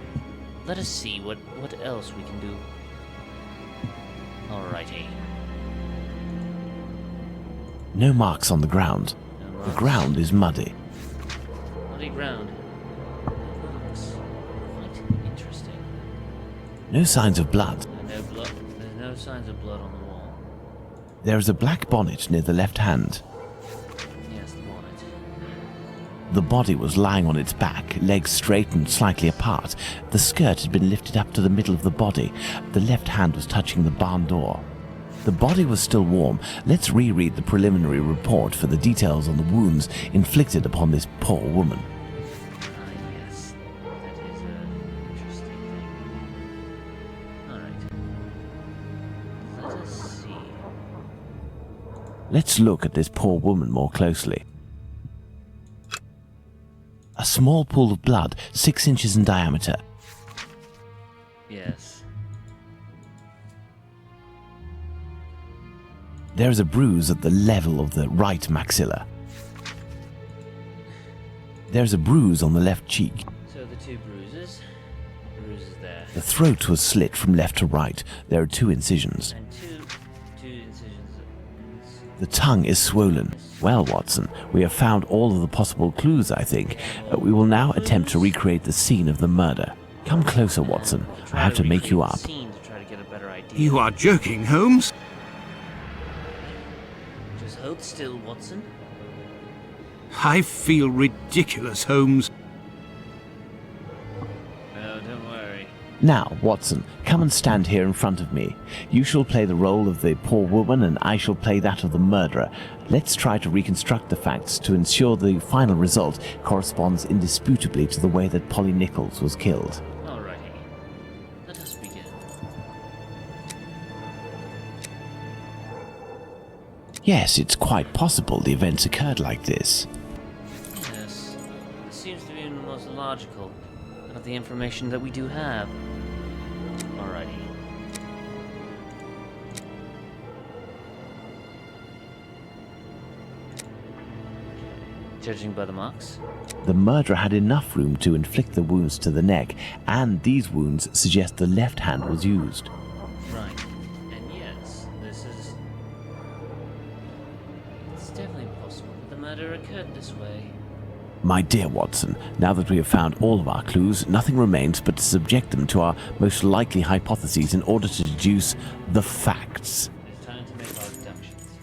let us see what else we can do. Alrighty. No marks on the ground. No The marks. ground is muddy. Muddy ground. Looks quite interesting. No signs of blood. No blood. There's no signs of blood on the wall. There is a black bonnet near the left hand. Yes, the bonnet. The body was lying on its back, legs straight and slightly apart. The skirt had been lifted up to the middle of the body. The left hand was touching the barn door. The body was still warm. Let's reread the preliminary report for the details on the wounds inflicted upon this poor woman. Yes. That is an interesting thing. Alright. Let us see. Let's look at this poor woman more closely. A small pool of blood, 6 inches in diameter. Yes. There is a bruise at the level of the right maxilla. There is a bruise on the left cheek. So the two bruises. Bruises there. The throat was slit from left to right. There are 2 incisions. And two incisions. The tongue is swollen. Well, Watson, we have found all of the possible clues, I think. We will now attempt to recreate the scene of the murder. Come closer, Watson. I have to make you up. Scene to try to get a better idea. You are joking, Holmes? Just hold still, Watson. I feel ridiculous, Holmes. No, don't worry. Now, Watson, come and stand here in front of me. You shall play the role of the poor woman and I shall play that of the murderer. Let's try to reconstruct the facts to ensure the final result corresponds indisputably to the way that Polly Nichols was killed. Alrighty. Let us begin. Yes, it's quite possible the events occurred like this. Yes. This seems to be the most logical of the information that we do have. Alrighty. Judging by the marks, The murderer had enough room to inflict the wounds to the neck, and these wounds suggest the left hand was used. right. And yes, this is... It's definitely possible that the murder occurred this way. My dear Watson, now that we have found all of our clues, nothing remains but to subject them to our most likely hypotheses in order to deduce the facts. It's time to make our deductions.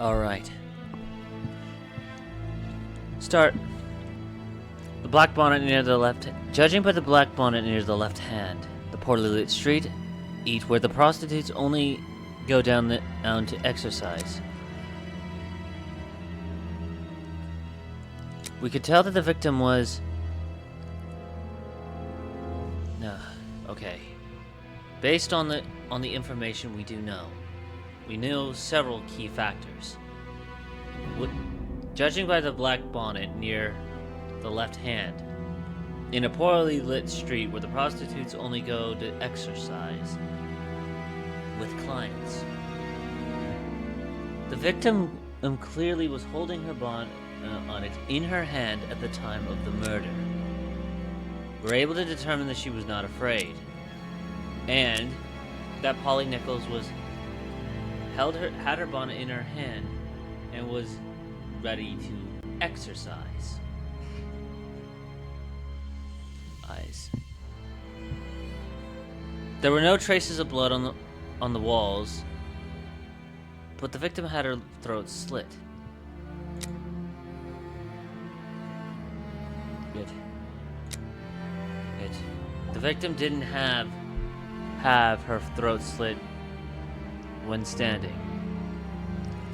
Alright. Start. The black bonnet near the left. Judging by the black bonnet near the left hand, the poorly lit street, eat where the prostitutes only go down to exercise. We could tell that the victim was. No, okay. Based on the information we do know, we know several key factors. Judging by the black bonnet near the left hand, in a poorly lit street where the prostitutes only go to exercise with clients, the victim clearly was holding her bonnet on it in her hand at the time of the murder. We're able to determine that she was not afraid, and that Polly Nichols had her bonnet in her hand and was ready to exercise. Eyes. There were no traces of blood on the walls, but the victim had her throat slit. Good. The victim didn't have her throat slit when standing.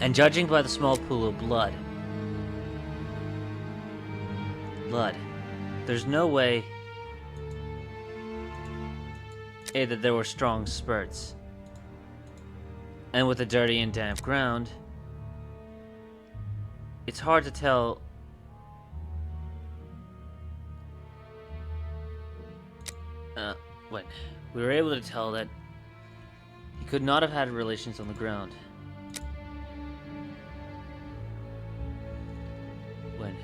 And judging by the small pool of blood, there's no way that there were strong spurts. And with the dirty and damp ground, it's hard to tell when we were able to tell that he could not have had relations on the ground. When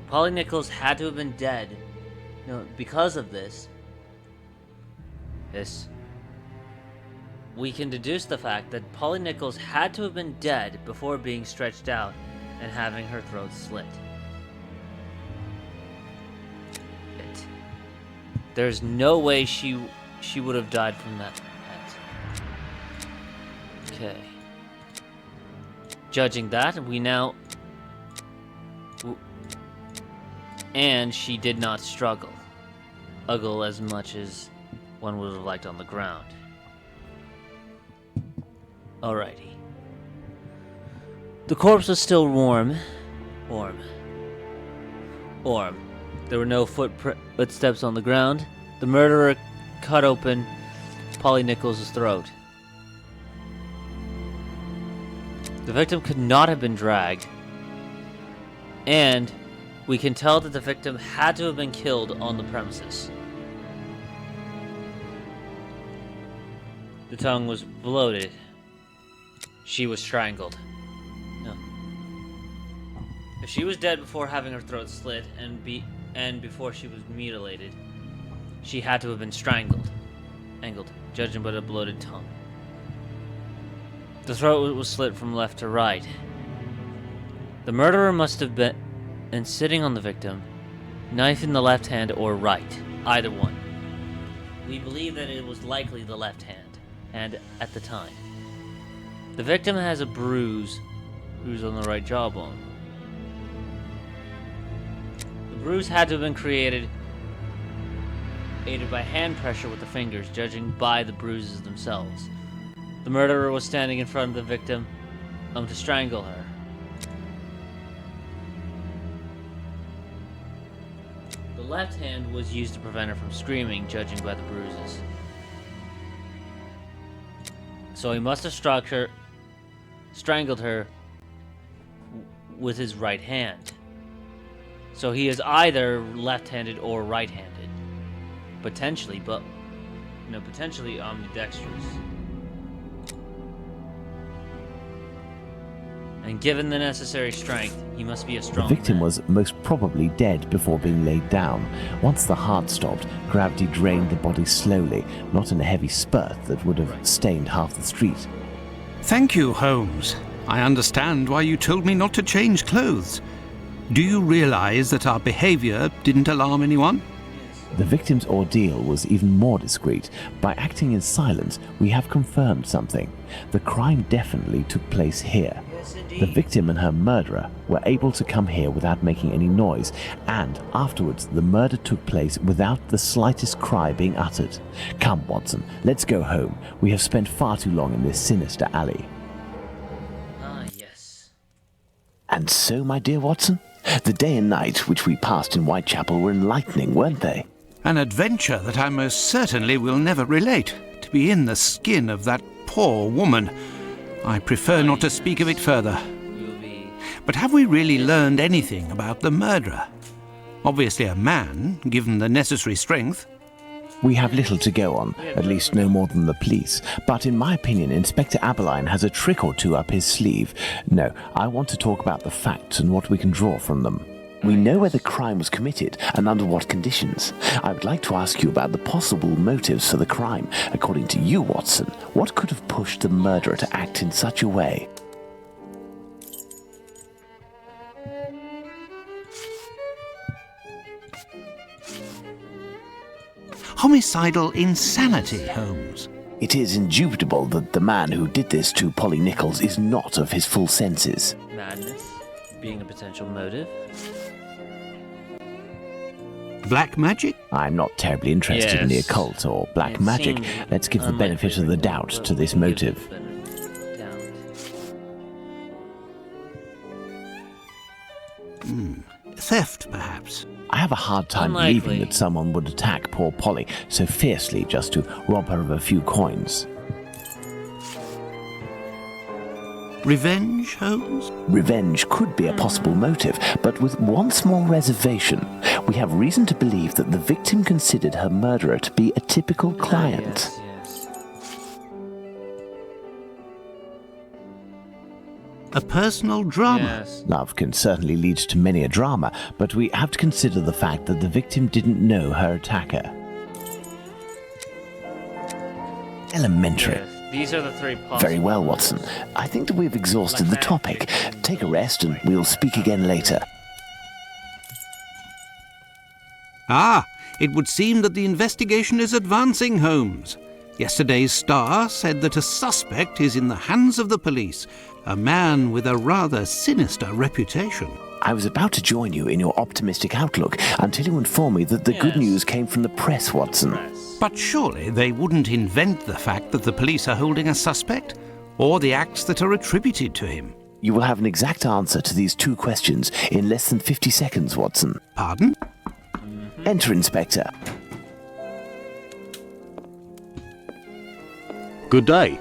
Polly Nichols had to have been dead, because of this, we can deduce the fact that Polly Nichols had to have been dead before being stretched out and having her throat slit. There's no way she would have died from that. Okay. Judging that, we now... And she did not struggle as much as one would have liked on the ground. Alrighty. The corpse was still warm. There were no footsteps on the ground. The murderer cut open Polly Nichols' throat. The victim could not have been dragged. And we can tell that the victim had to have been killed on the premises. The tongue was bloated. She was strangled. No. If she was dead before having her throat slit and before she was mutilated, she had to have been strangled. Angled, judging by the bloated tongue. The throat was slit from left to right. The murderer must have been sitting on the victim, knife in the left hand or right, either one. We believe that it was likely the left hand, and at the time. The victim has a bruise on the right jawbone. The bruise had to have been aided by hand pressure with the fingers, judging by the bruises themselves. The murderer was standing in front of the victim to strangle her. The left hand was used to prevent her from screaming, judging by the bruises. So he must have strangled her with his right hand. So he is either left-handed or right-handed. Potentially ambidextrous. And given the necessary strength, he must be a strong The victim man. was most probably dead before being laid down. Once the heart stopped, gravity drained the body slowly, not in a heavy spurt that would have stained half the street. Thank you, Holmes. I understand why you told me not to change clothes. Do you realize that our behavior didn't alarm anyone? The victim's ordeal was even more discreet. By acting in silence, we have confirmed something. The crime definitely took place here. Yes, indeed. The victim and her murderer were able to come here without making any noise, and afterwards the murder took place without the slightest cry being uttered. Come, Watson, let's go home. We have spent far too long in this sinister alley. Ah, yes. And so, my dear Watson, the day and night which we passed in Whitechapel were enlightening, weren't they? An adventure that I most certainly will never relate. To be in the skin of that poor woman. I prefer not to speak of it further. We will be... But have we really learned anything about the murderer? Obviously a man, given the necessary strength. We have little to go on, at least no more than the police. But in my opinion, Inspector Aberline has a trick or two up his sleeve. No, I want to talk about the facts and what we can draw from them. We know where the crime was committed and under what conditions. I would like to ask you about the possible motives for the crime. According to you, Watson, what could have pushed the murderer to act in such a way? Homicidal insanity, Holmes. It is indubitable that the man who did this to Polly Nichols is not of his full senses. Madness being a potential motive. Black magic? I'm not terribly interested in the Yes. occult or black It magic. seems Let's give the unlikely benefit of the doubt to this Give the motive. benefit of the doubt. Theft, perhaps? I have a hard time Unlikely. believing that someone would attack poor Polly so fiercely just to rob her of a few coins. Revenge, Holmes? Revenge could be a possible motive, but with one small reservation. We have reason to believe that the victim considered her murderer to be a typical client. Yes. A personal drama? Yes. Love can certainly lead to many a drama, but we have to consider the fact that the victim didn't know her attacker. Elementary. Yes. These are the three possible. Very well, Watson. I think that we've exhausted the topic. Take a rest and we'll speak again later. Ah, it would seem that the investigation is advancing, Holmes. Yesterday's Star said that a suspect is in the hands of the police, a man with a rather sinister reputation. I was about to join you in your optimistic outlook until you informed me that the good news came from the press, Watson. But surely they wouldn't invent the fact that the police are holding a suspect, or the acts that are attributed to him. You will have an exact answer to these two questions in less than 50 seconds, Watson. Pardon? Enter, Inspector. Good day.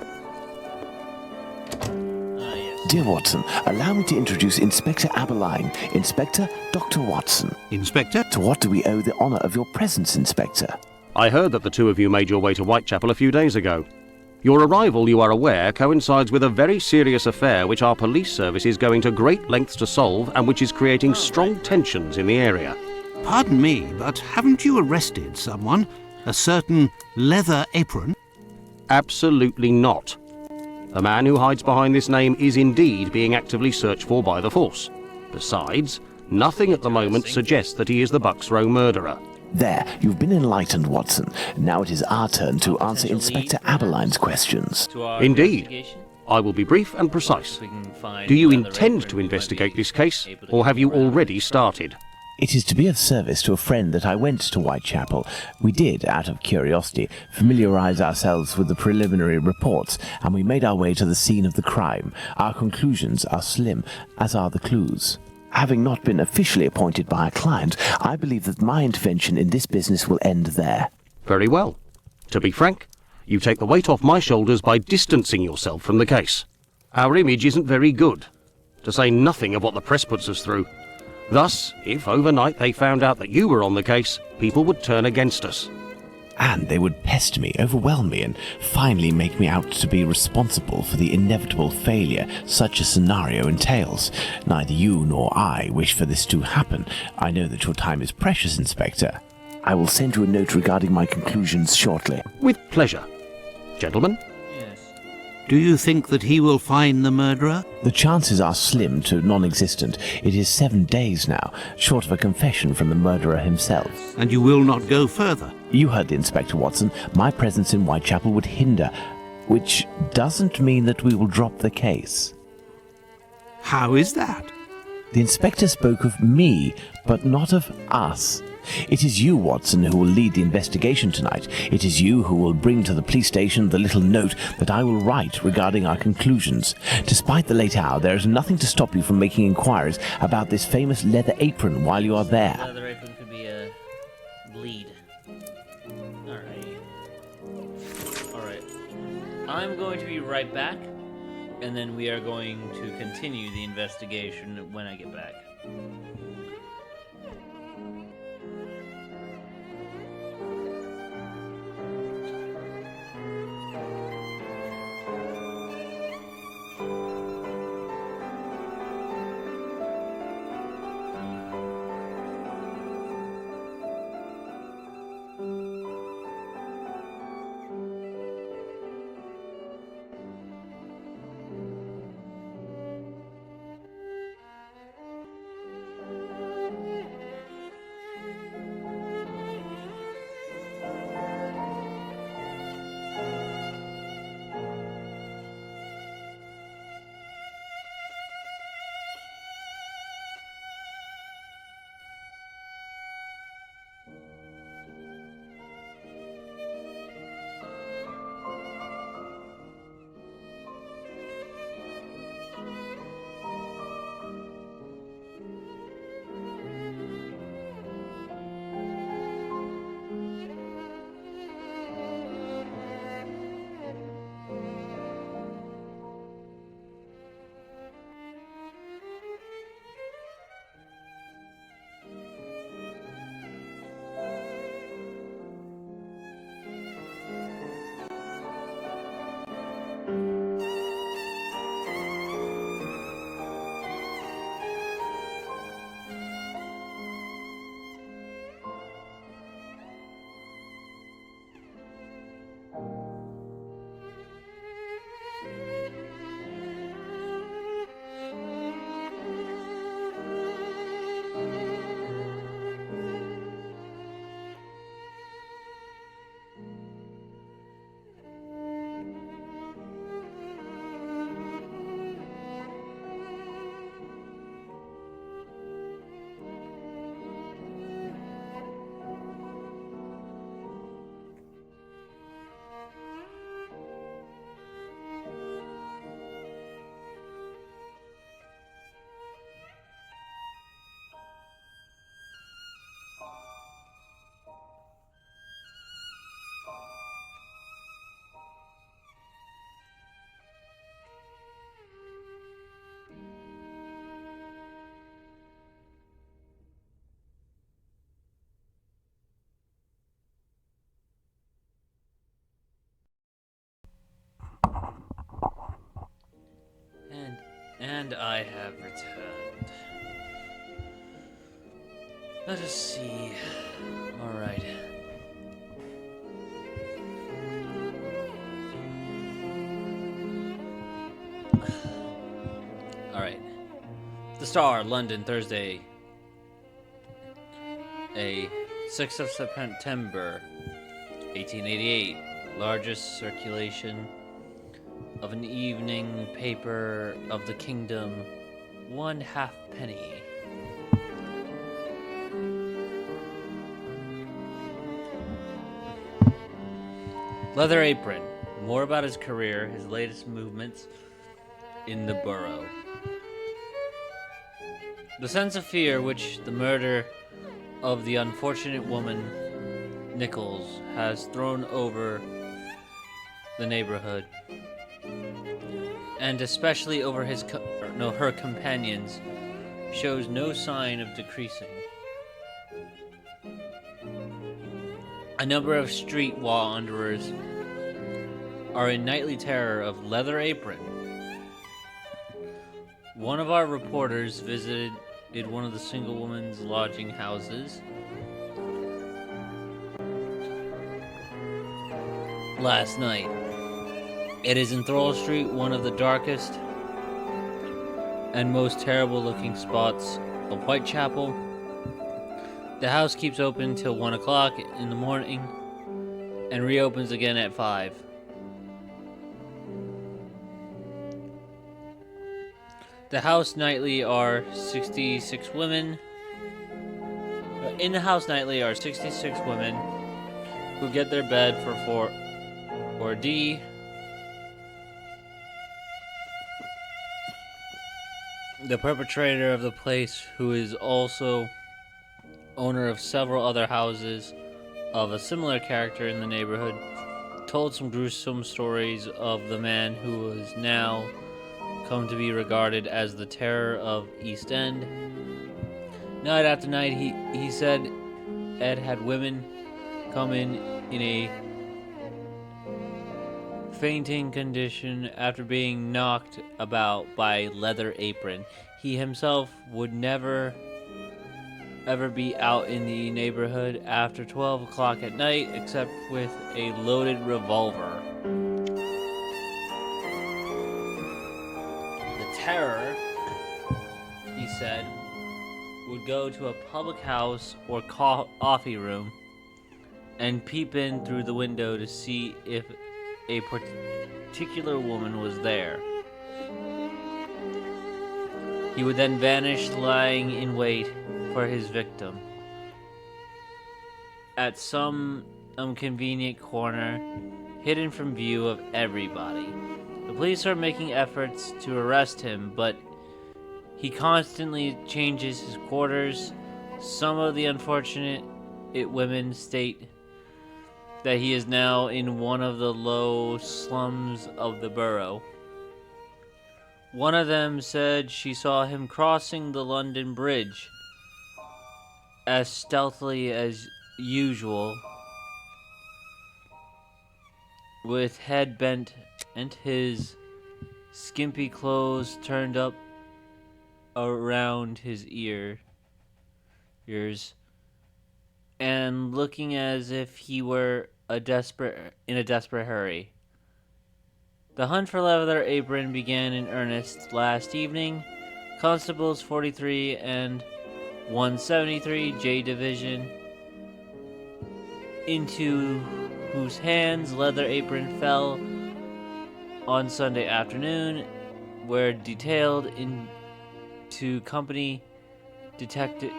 Dear Watson, allow me to introduce Inspector Aberline. Inspector, Dr. Watson. Inspector? To what do we owe the honour of your presence, Inspector? I heard that the two of you made your way to Whitechapel a few days ago. Your arrival, you are aware, coincides with a very serious affair which our police service is going to great lengths to solve and which is creating strong tensions in the area. Pardon me, but haven't you arrested someone? A certain Leather Apron? Absolutely not. The man who hides behind this name is indeed being actively searched for by the force. Besides, nothing at the moment suggests that he is the Bucks Row murderer. There, you've been enlightened, Watson. Now it is our turn to answer Inspector Aberline's questions. Indeed. I will be brief and precise. Do you intend to investigate this case, or have you already started? It is to be of service to a friend that I went to Whitechapel. We did, out of curiosity, familiarise ourselves with the preliminary reports, and we made our way to the scene of the crime. Our conclusions are slim, as are the clues. Having not been officially appointed by a client, I believe that my intervention in this business will end there. Very well. To be frank, you take the weight off my shoulders by distancing yourself from the case. Our image isn't very good, to say nothing of what the press puts us through. Thus, if overnight they found out that you were on the case, people would turn against us. And they would pester me, overwhelm me, and finally make me out to be responsible for the inevitable failure such a scenario entails. Neither you nor I wish for this to happen. I know that your time is precious, Inspector. I will send you a note regarding my conclusions shortly. With pleasure. Gentlemen? Do you think that he will find the murderer? The chances are slim to non-existent. It is 7 days now, short of a confession from the murderer himself. And you will not go further? You heard the Inspector, Watson. My presence in Whitechapel would hinder, which doesn't mean that we will drop the case. How is that? The Inspector spoke of me, but not of us. It is you, Watson, who will lead the investigation tonight. It is you who will bring to the police station the little note that I will write regarding our conclusions. Despite the late hour, there is nothing to stop you from making inquiries about this famous Leather Apron while you are there. Leather Apron could be a lead. Alright. I'm going to be right back, and then we are going to continue the investigation when I get back. And I have returned. Let us see. Alright. Alright. The Star, London, Thursday. 6th of September, 1888. Largest circulation of an evening paper of the kingdom, 1/2 penny. Leather Apron. More about his career, his latest movements in the borough. The sense of fear which the murder of the unfortunate woman Nichols has thrown over the neighborhood, and especially over her companions, shows no sign of decreasing. A number of street wanderers are in nightly terror of Leather Apron. One of our reporters visited one of the single woman's lodging houses last night. It is in Thrall Street, one of the darkest and most terrible looking spots of Whitechapel. The house keeps open till 1 o'clock in the morning and reopens again at 5. The house nightly are 66 women. In the house nightly are 66 women who get their bed for 4D. The perpetrator of the place, who is also owner of several other houses of a similar character in the neighborhood, told some gruesome stories of the man who was now come to be regarded as the terror of East End. Night after night, he said Ed had women come in a fainting condition after being knocked about by Leather Apron. He himself would never ever be out in the neighborhood after 12 o'clock at night except with a loaded revolver. The terror, he said, would go to a public house or coffee room and peep in through the window to see if a particular woman was there. He would then vanish, lying in wait for his victim at some convenient corner, hidden from view of everybody. The police are making efforts to arrest him, but he constantly changes his quarters. Some of the unfortunate women state that he is now in one of the low slums of the borough. One of them said she saw him crossing the London Bridge as stealthily as usual, with head bent and his skimpy clothes turned up around his ears, and looking as if he were in a desperate hurry. The hunt for Leather Apron began in earnest last evening. Constables 43 and 173 J Division, into whose hands Leather Apron fell on Sunday afternoon, were detailed to accompany detective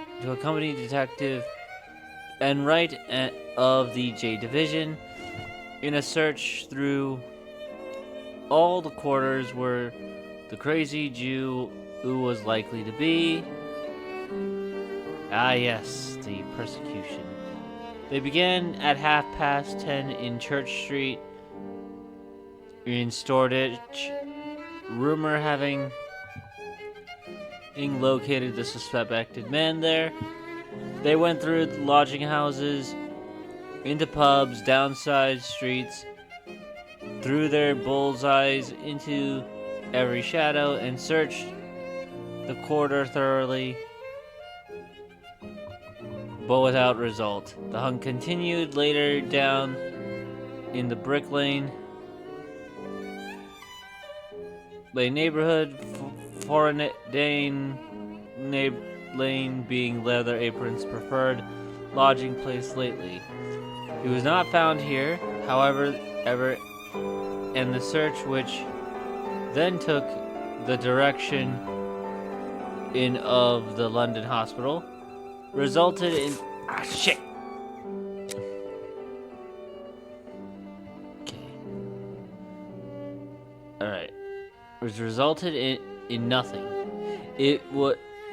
and Wright of the J Division in a search through all the quarters where the crazy Jew who was likely to be. Ah yes, the persecution. They began at 10:30 in Church Street in Shoreditch. Rumor having located the suspected man there, they went through the lodging houses, into pubs, down side streets, through their bullseyes into every shadow and searched the quarter thoroughly, but without result. The hunt continued later down in the Brick Lane neighborhood, Foreign Lane being Leather Apron's preferred lodging place lately. He was not found here, however, and the search, which then took the direction of the London hospital, resulted in shit. Okay. All right. Which resulted in nothing. It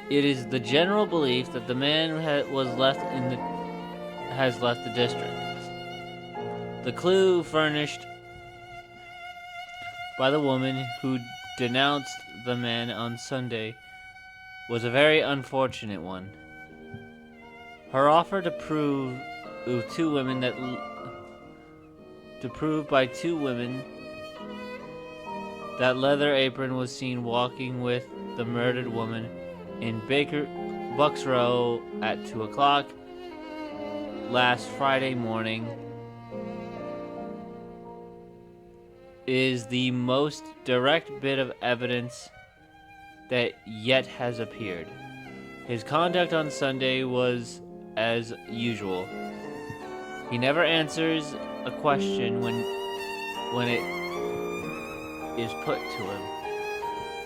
is the general belief that the man has left the district. The clue furnished by the woman who denounced the man on Sunday was a very unfortunate one. Her offer to prove by two women that Leather Apron was seen walking with the murdered woman in Bucks Row at 2 o'clock last Friday morning is the most direct bit of evidence that yet has appeared. His conduct on Sunday was as usual. He never answers a question when it is put to him,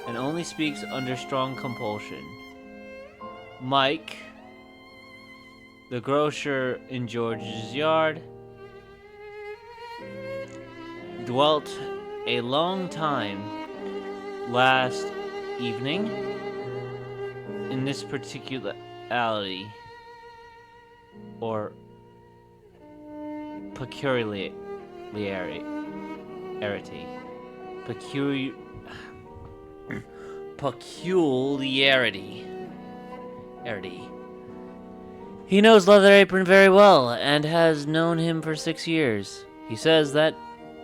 and only speaks under strong compulsion. Mike, the grocer in George's yard, dwelt a long time last evening in this particularity or peculiarity. He knows Leather Apron very well and has known him for 6 years. He says that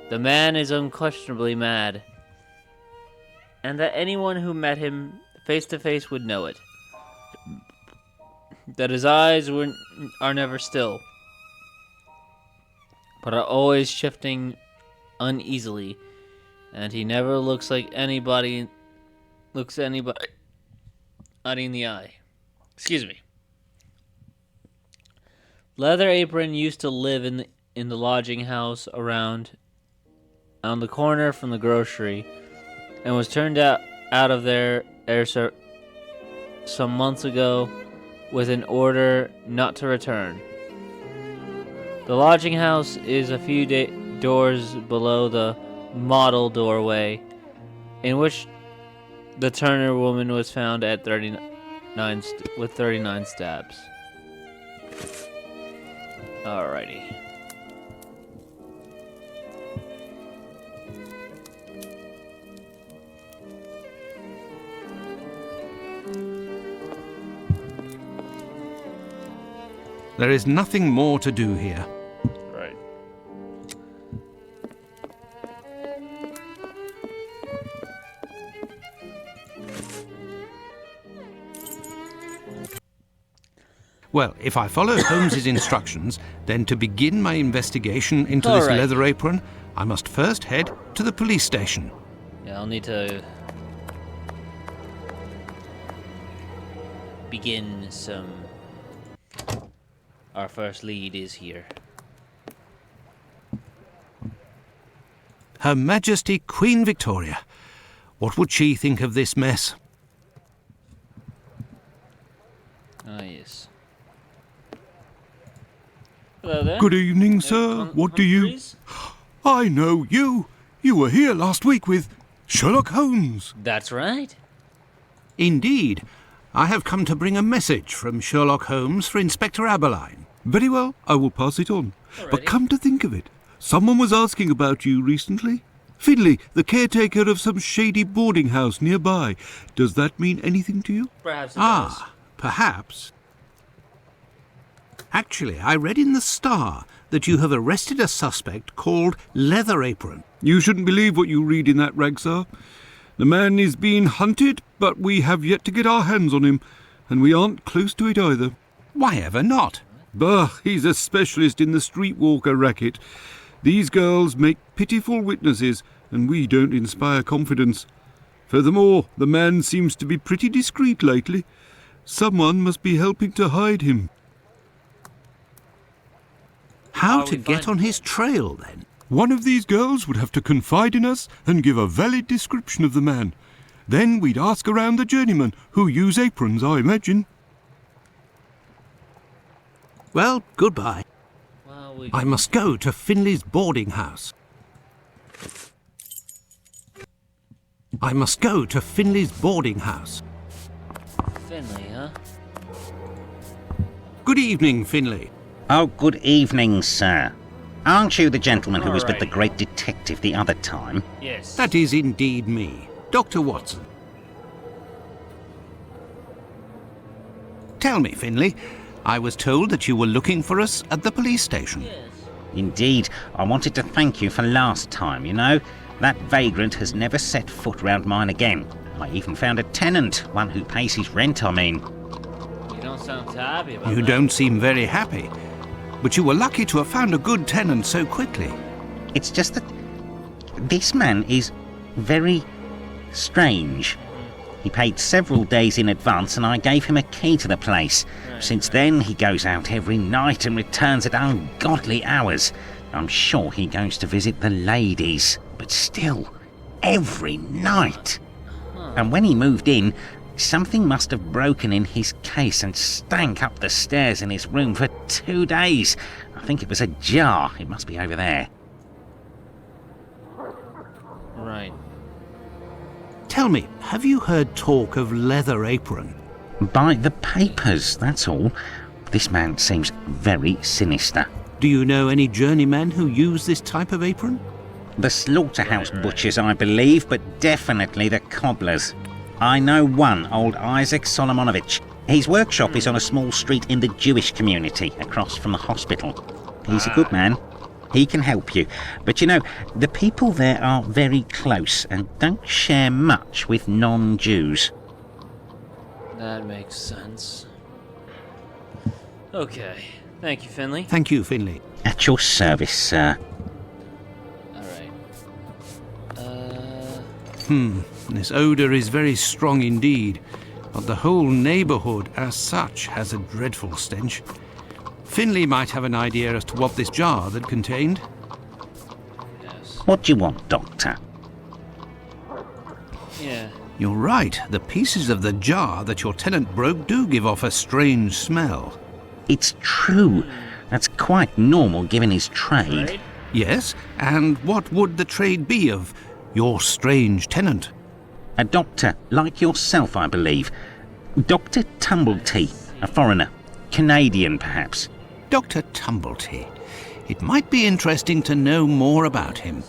the man is unquestionably mad, and that anyone who met him face to face would know it. That his eyes are never still, but are always shifting uneasily, and he never looks anybody in the eye. Excuse me. Leather Apron used to live in the lodging house on the corner from the grocery, and was turned out of there some months ago with an order not to return. The lodging house is a few doors below the model doorway in which the Turner woman was found at 39 stabs. Alrighty. There is nothing more to do here. Right. Well, if I follow Holmes's instructions, then to begin my investigation into this Alright. Leather Apron, I must first head to the police station. Yeah, I'll need to begin some... Our first lead is here. Her Majesty Queen Victoria. What would she think of this mess? Ah, yes. Hello there. Good evening, sir. What do you... Please? I know you. You were here last week with Sherlock Holmes. That's right. Indeed. I have come to bring a message from Sherlock Holmes for Inspector Aberline. Very well, I will pass it on. Alrighty. But come to think of it, someone was asking about you recently. Finley, the caretaker of some shady boarding house nearby. Does that mean anything to you? Perhaps it Ah, perhaps. Actually, I read in the Star that you have arrested a suspect called Leather Apron. You shouldn't believe what you read in that rag, sir. The man is being hunted, but we have yet to get our hands on him, and we aren't close to it either. Why ever not? Bah, he's a specialist in the streetwalker racket. These girls make pitiful witnesses, and we don't inspire confidence. Furthermore, the man seems to be pretty discreet lately. Someone must be helping to hide him. How to get on his trail, then? One of these girls would have to confide in us and give a valid description of the man. Then we'd ask around the journeymen, who use aprons, I imagine. Well, goodbye. Well, I must go to Finley's boarding house. I must go to Finley's boarding house. Finley, huh? Good evening, Finley. Oh, good evening, sir. Aren't you the gentleman who was with the Alright. great detective the other time? Yes. That is indeed me, Dr. Watson. Tell me, Finley, I was told that you were looking for us at the police station. Yes. Indeed, I wanted to thank you for last time, you know. That vagrant has never set foot round mine again. I even found a tenant, one who pays his rent, I mean. You don't sound too happy about You that. don't seem very happy, but you were lucky to have found a good tenant so quickly. It's just that this man is very strange. He paid several days in advance and I gave him a key to the place. Since then, he goes out every night and returns at ungodly hours. I'm sure he goes to visit the ladies, but still, every night. And when he moved in, something must have broken in his case and stank up the stairs in his room for 2 days. I think it was a jar. It must be over there. Right. Tell me, have you heard talk of Leather Apron? By the papers, that's all. This man seems very sinister. Do you know any journeymen who use this type of apron? The slaughterhouse butchers, I believe, but definitely the cobblers. I know one, old Isaac Solomonovich. His workshop is on a small street in the Jewish community, across from the hospital. He's a good man. He can help you. But you know, the people there are very close and don't share much with non-Jews. That makes sense. Okay. Thank you, Finley. Thank you, Finley. At your service, sir. Alright. This odour is very strong indeed, but the whole neighbourhood as such has a dreadful stench. Finley might have an idea as to what this jar had contained. Yes. What do you want, Doctor? Yeah. You're right, the pieces of the jar that your tenant broke do give off a strange smell. It's true. That's quite normal given his trade. Right? Yes, and what would the trade be of your strange tenant? A doctor, like yourself, I believe. Dr. Tumblety, a foreigner. Canadian, perhaps. Dr. Tumblety. It might be interesting to know more about him.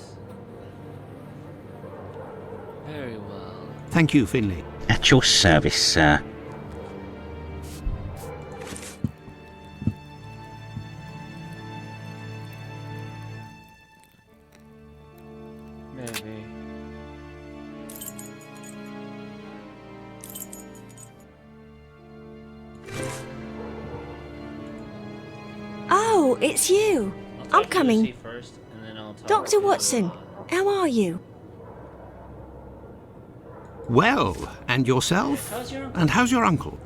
Very well. Thank you, Finley. At your service, sir. Maybe. Oh, it's you. I'll I'm talk to coming. Lucy first, and then I'll talk Dr. to, Watson, how are you? Well, and yourself? How's your uncle? And how's your uncle?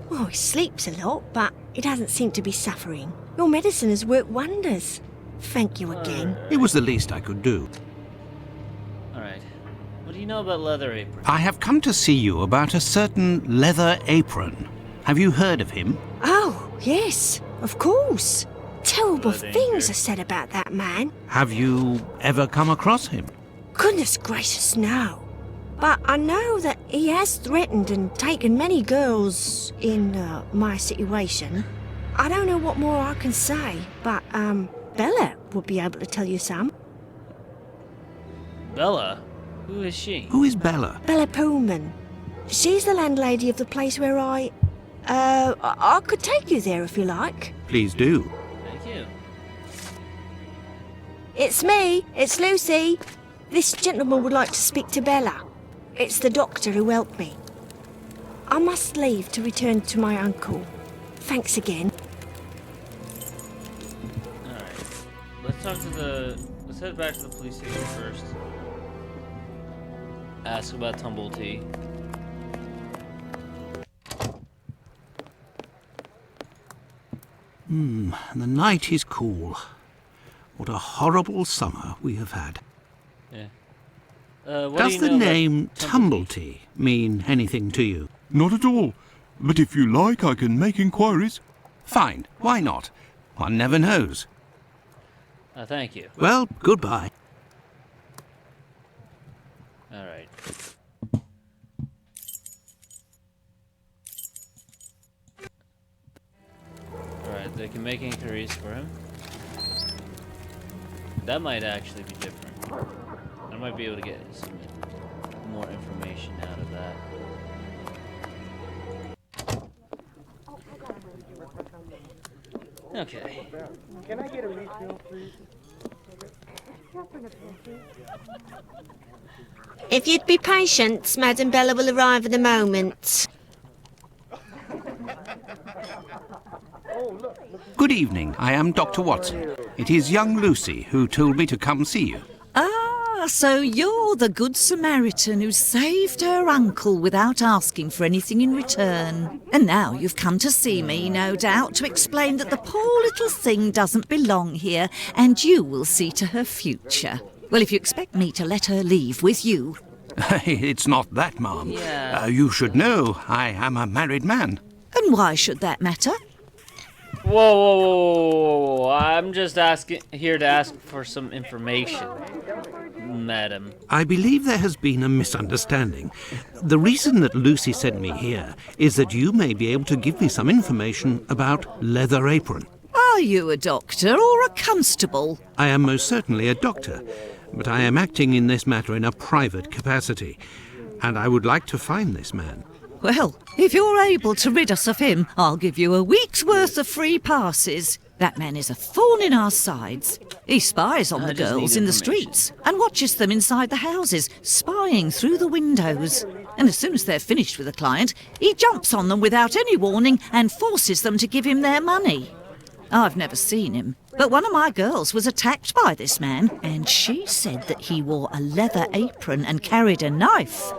Well, he sleeps a lot, but he doesn't seem to be suffering. Your medicine has worked wonders. Thank you again. It was the least I could do. Alright. What do you know about Leather Apron? I have come to see you about a certain Leather Apron. Have you heard of him? Oh, yes, of course. Terrible Oh, danger. things are said about that man. Have you ever come across him? Goodness gracious, no. But I know that he has threatened and taken many girls in my situation. I don't know what more I can say, but Bella would be able to tell you some. Bella? Who is she? Who is Bella? Bella Pullman. She's the landlady of the place where I could take you there if you like. Please do. Thank you. It's me. It's Lucy. This gentleman would like to speak to Bella. It's the doctor who helped me. I must leave to return to my uncle. Thanks again. Alright. Let's head back to the police station first. Ask about Tumblety. The night is cool. What a horrible summer we have had. Yeah. Does the name Tumblety mean anything to you? Not at all. But if you like, I can make inquiries. Fine, why not? One never knows. Thank you. Well, goodbye. Alright. Alright, they can make inquiries for him. That might actually be different. I might be able to get some more information out of that. Okay. Can I get a refill, please? If you'd be patient, Madam Bella will arrive in a moment. Good evening. I am Dr. Watson. It is young Lucy who told me to come see you. Ah, so you're the Good Samaritan who saved her uncle without asking for anything in return. And now you've come to see me, no doubt, to explain that the poor little thing doesn't belong here, and you will see to her future. Well, if you expect me to let her leave with you... It's not that, ma'am. Yeah. You should know I am a married man. And why should that matter? Whoa. I'm just here to ask for some information, madam. I believe there has been a misunderstanding. The reason that Lucy sent me here is that you may be able to give me some information about Leather Apron. Are you a doctor or a constable? I am most certainly a doctor, but I am acting in this matter in a private capacity, and I would like to find this man. Well, if you're able to rid us of him, I'll give you a week's worth of free passes. That man is a thorn in our sides. He spies on the just need girls in the information. streets and watches them inside the houses, spying through the windows. And as soon as they're finished with a client, he jumps on them without any warning and forces them to give him their money. I've never seen him, but one of my girls was attacked by this man, and she said that he wore a leather apron and carried a knife.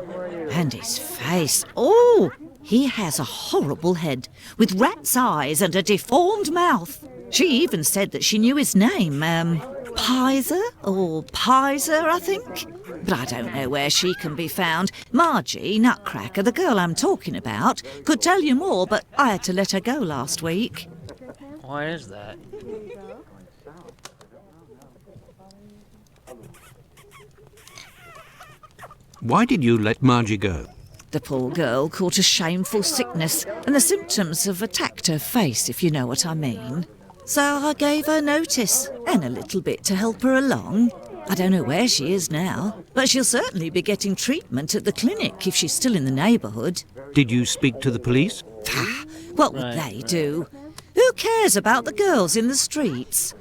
And his face, oh, he has a horrible head, with rat's eyes and a deformed mouth. She even said that she knew his name, Pizer or Pizer, I think. But I don't know where she can be found. Margie, Nutcracker, the girl I'm talking about, could tell you more, but I had to let her go last week. Why is that? Why did you let Margie go? The poor girl caught a shameful sickness, and the symptoms have attacked her face, if you know what I mean. So I gave her notice, and a little bit to help her along. I don't know where she is now, but she'll certainly be getting treatment at the clinic if she's still in the neighbourhood. Did you speak to the police? What would they do? Who cares about the girls in the streets?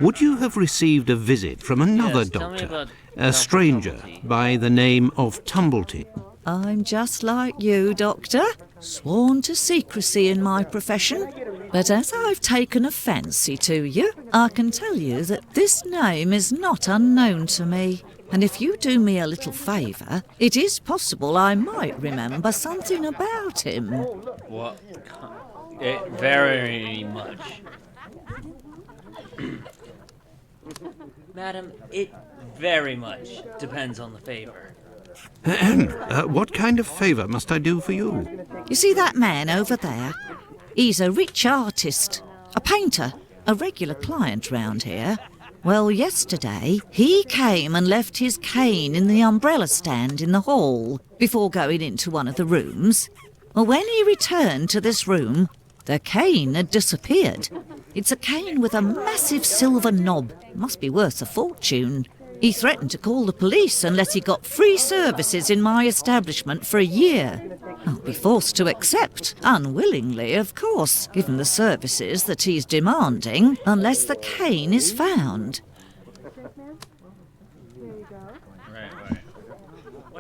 Would you have received a visit from another Yes, tell me doctor, about a stranger Tumblety. by the name of Tumblety? I'm just like you, Doctor, sworn to secrecy in my profession. But as I've taken a fancy to you, I can tell you that this name is not unknown to me. And if you do me a little favour, it is possible I might remember something about him. What? Very much. Madam, it very much depends on the favor. What kind of favour must I do for you? You see that man over there? He's a rich artist, a painter, a regular client round here. Well, yesterday, he came and left his cane in the umbrella stand in the hall before going into one of the rooms. Well, when he returned to this room, the cane had disappeared. It's a cane with a massive silver knob. Must be worth a fortune. He threatened to call the police unless he got free services in my establishment for a year. I'll be forced to accept, unwillingly, of course, given the services that he's demanding, unless the cane is found. Right.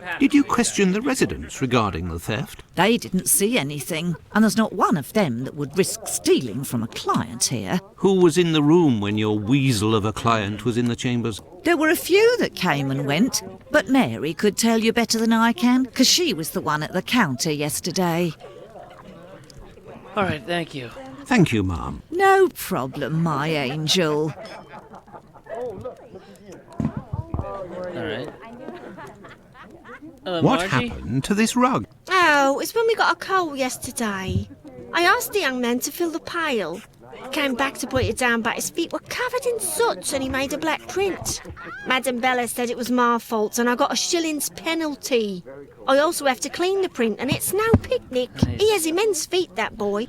happened? Did you question the residents regarding the theft? They didn't see anything, and there's not one of them that would risk stealing from a client here. Who was in the room when your weasel of a client was in the chambers? There were a few that came and went, but Mary could tell you better than I can, because she was the one at the counter yesterday. All right, thank you. Thank you, ma'am. No problem, my angel. All right. What Margie? happened to this rug? Oh, it's when we got a coal yesterday. I asked the young man to fill the pail. He came back to put it down, but his feet were covered in soot and he made a black print. Madam Bella said it was my fault and I got a shilling's penalty. I also have to clean the print and it's no picnic. Nice. He has immense feet, that boy.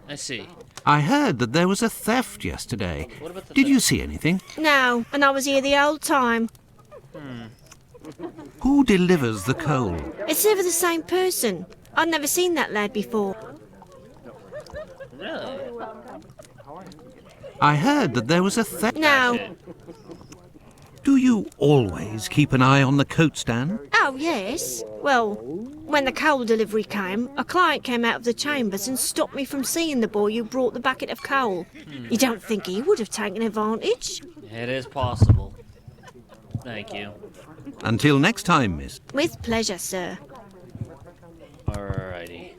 I see. I heard that there was a theft yesterday. What about the Did you theft? see anything? No, and I was here the whole time. Who delivers the coal? It's never the same person. I'd never seen that lad before. Really? I heard that there was a theft. No. Do you always keep an eye on the coat stand? Oh, yes. Well, when the coal delivery came, a client came out of the chambers and stopped me from seeing the boy who brought the bucket of coal. You don't think he would have taken advantage? It is possible. Thank you. Until next time, miss. With pleasure, sir. Alrighty.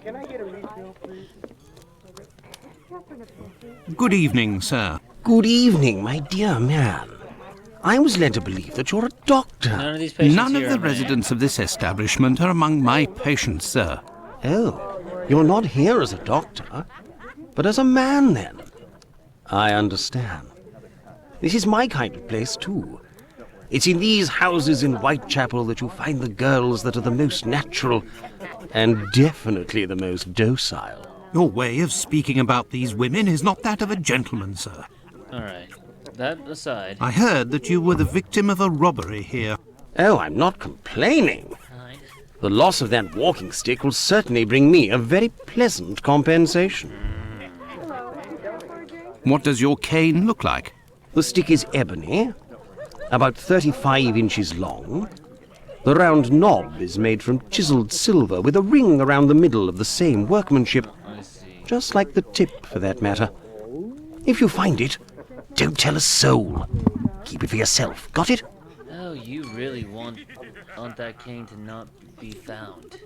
Can I get a refill, please? Good evening, sir. Good evening, my dear man. I was led to believe that you're a doctor. None of these patients None of here the are mine. residents of this establishment are among my patients, sir. Oh, you're not here as a doctor, but as a man, then. I understand. This is my kind of place, too. It's in these houses in Whitechapel that you find the girls that are the most natural and definitely the most docile. Your way of speaking about these women is not that of a gentleman, sir. Alright. That aside. I heard that you were the victim of a robbery here. Oh, I'm not complaining. Fine. The loss of that walking stick will certainly bring me a very pleasant compensation. What does your cane look like? The stick is ebony, about 35 inches long. The round knob is made from chiseled silver with a ring around the middle of the same workmanship, I see. just like the tip for that matter. If you find it, don't tell a soul. Keep it for yourself, got it? Oh, you really want that cane to not be found,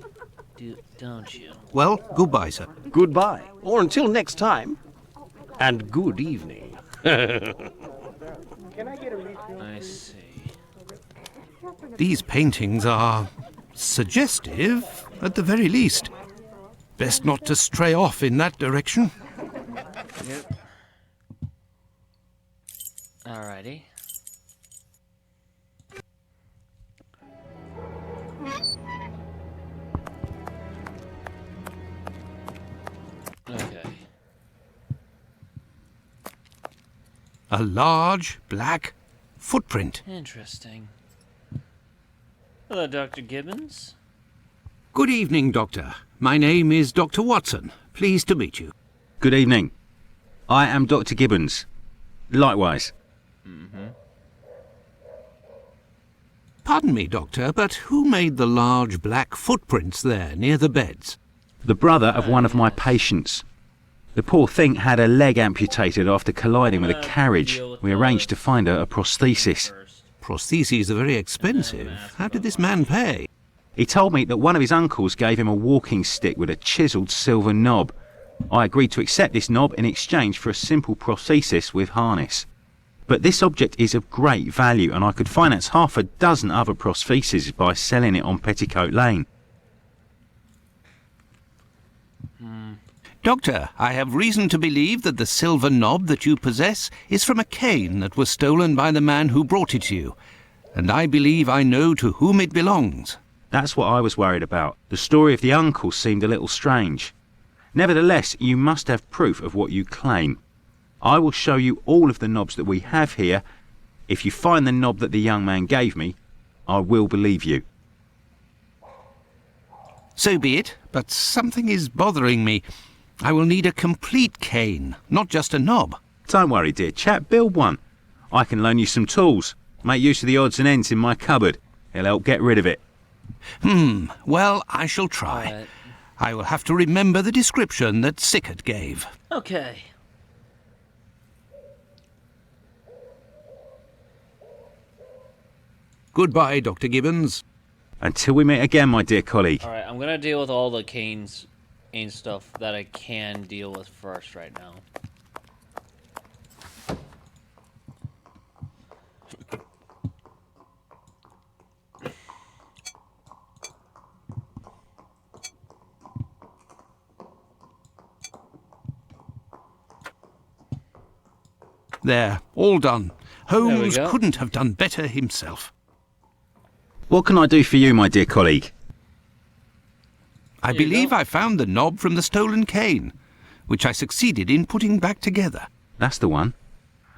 don't you? Well, goodbye, sir. Goodbye, or until next time. And good evening. Can I get a refill? I see. These paintings are suggestive, at the very least. Best not to stray off in that direction. Yep. Alrighty. Okay. A large, black footprint. Interesting. Hello, Dr. Gibbons. Good evening, Doctor. My name is Dr. Watson. Pleased to meet you. Good evening. I am Dr. Gibbons. Likewise. Pardon me, Doctor, but who made the large black footprints there near the beds? The brother of one of my patients. The poor thing had a leg amputated after colliding with a carriage. We arranged to find her a prosthesis. Prostheses are very expensive. How did this man pay? He told me that one of his uncles gave him a walking stick with a chiselled silver knob. I agreed to accept this knob in exchange for a simple prosthesis with harness. But this object is of great value, and I could finance half a dozen other prostheses by selling it on Petticoat Lane. Doctor, I have reason to believe that the silver knob that you possess is from a cane that was stolen by the man who brought it to you, and I believe I know to whom it belongs. That's what I was worried about. The story of the uncle seemed a little strange. Nevertheless, you must have proof of what you claim. I will show you all of the knobs that we have here. If you find the knob that the young man gave me, I will believe you. So be it, but something is bothering me. I will need a complete cane, not just a knob. Don't worry, dear chap, build one. I can loan you some tools. Make use of the odds and ends in my cupboard. It'll help get rid of it. Well, I shall try. Alright. I will have to remember the description that Sickert gave. Okay. Goodbye, Dr. Gibbons. Until we meet again, my dear colleague. Alright, I'm gonna deal with all the Kane stuff that I can deal with first right now. There, all done. Holmes go. couldn't have done better himself. What can I do for you, my dear colleague? I There you believe go. I found the knob from the stolen cane, which I succeeded in putting back together. That's the one.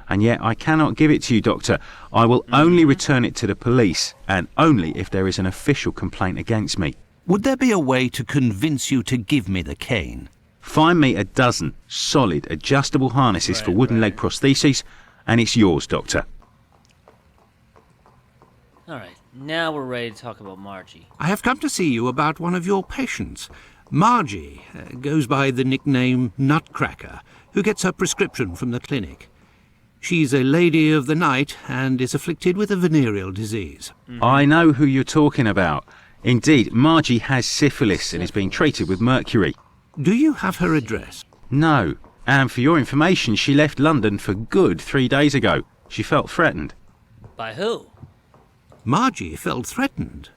And yet I cannot give it to you, Doctor. I will only return it to the police, and only if there is an official complaint against me. Would there be a way to convince you to give me the cane? Find me a dozen solid adjustable harnesses for Right, wooden leg right. prostheses, and it's yours, Doctor. Alright, now we're ready to talk about Margie. I have come to see you about one of your patients. Margie goes by the nickname Nutcracker, who gets her prescription from the clinic. She's a lady of the night and is afflicted with a venereal disease. I know who you're talking about. Indeed, Margie has syphilis and is being treated with mercury. Do you have her address? No. And for your information, she left London for good 3 days ago. She felt threatened. By who? Margie felt threatened.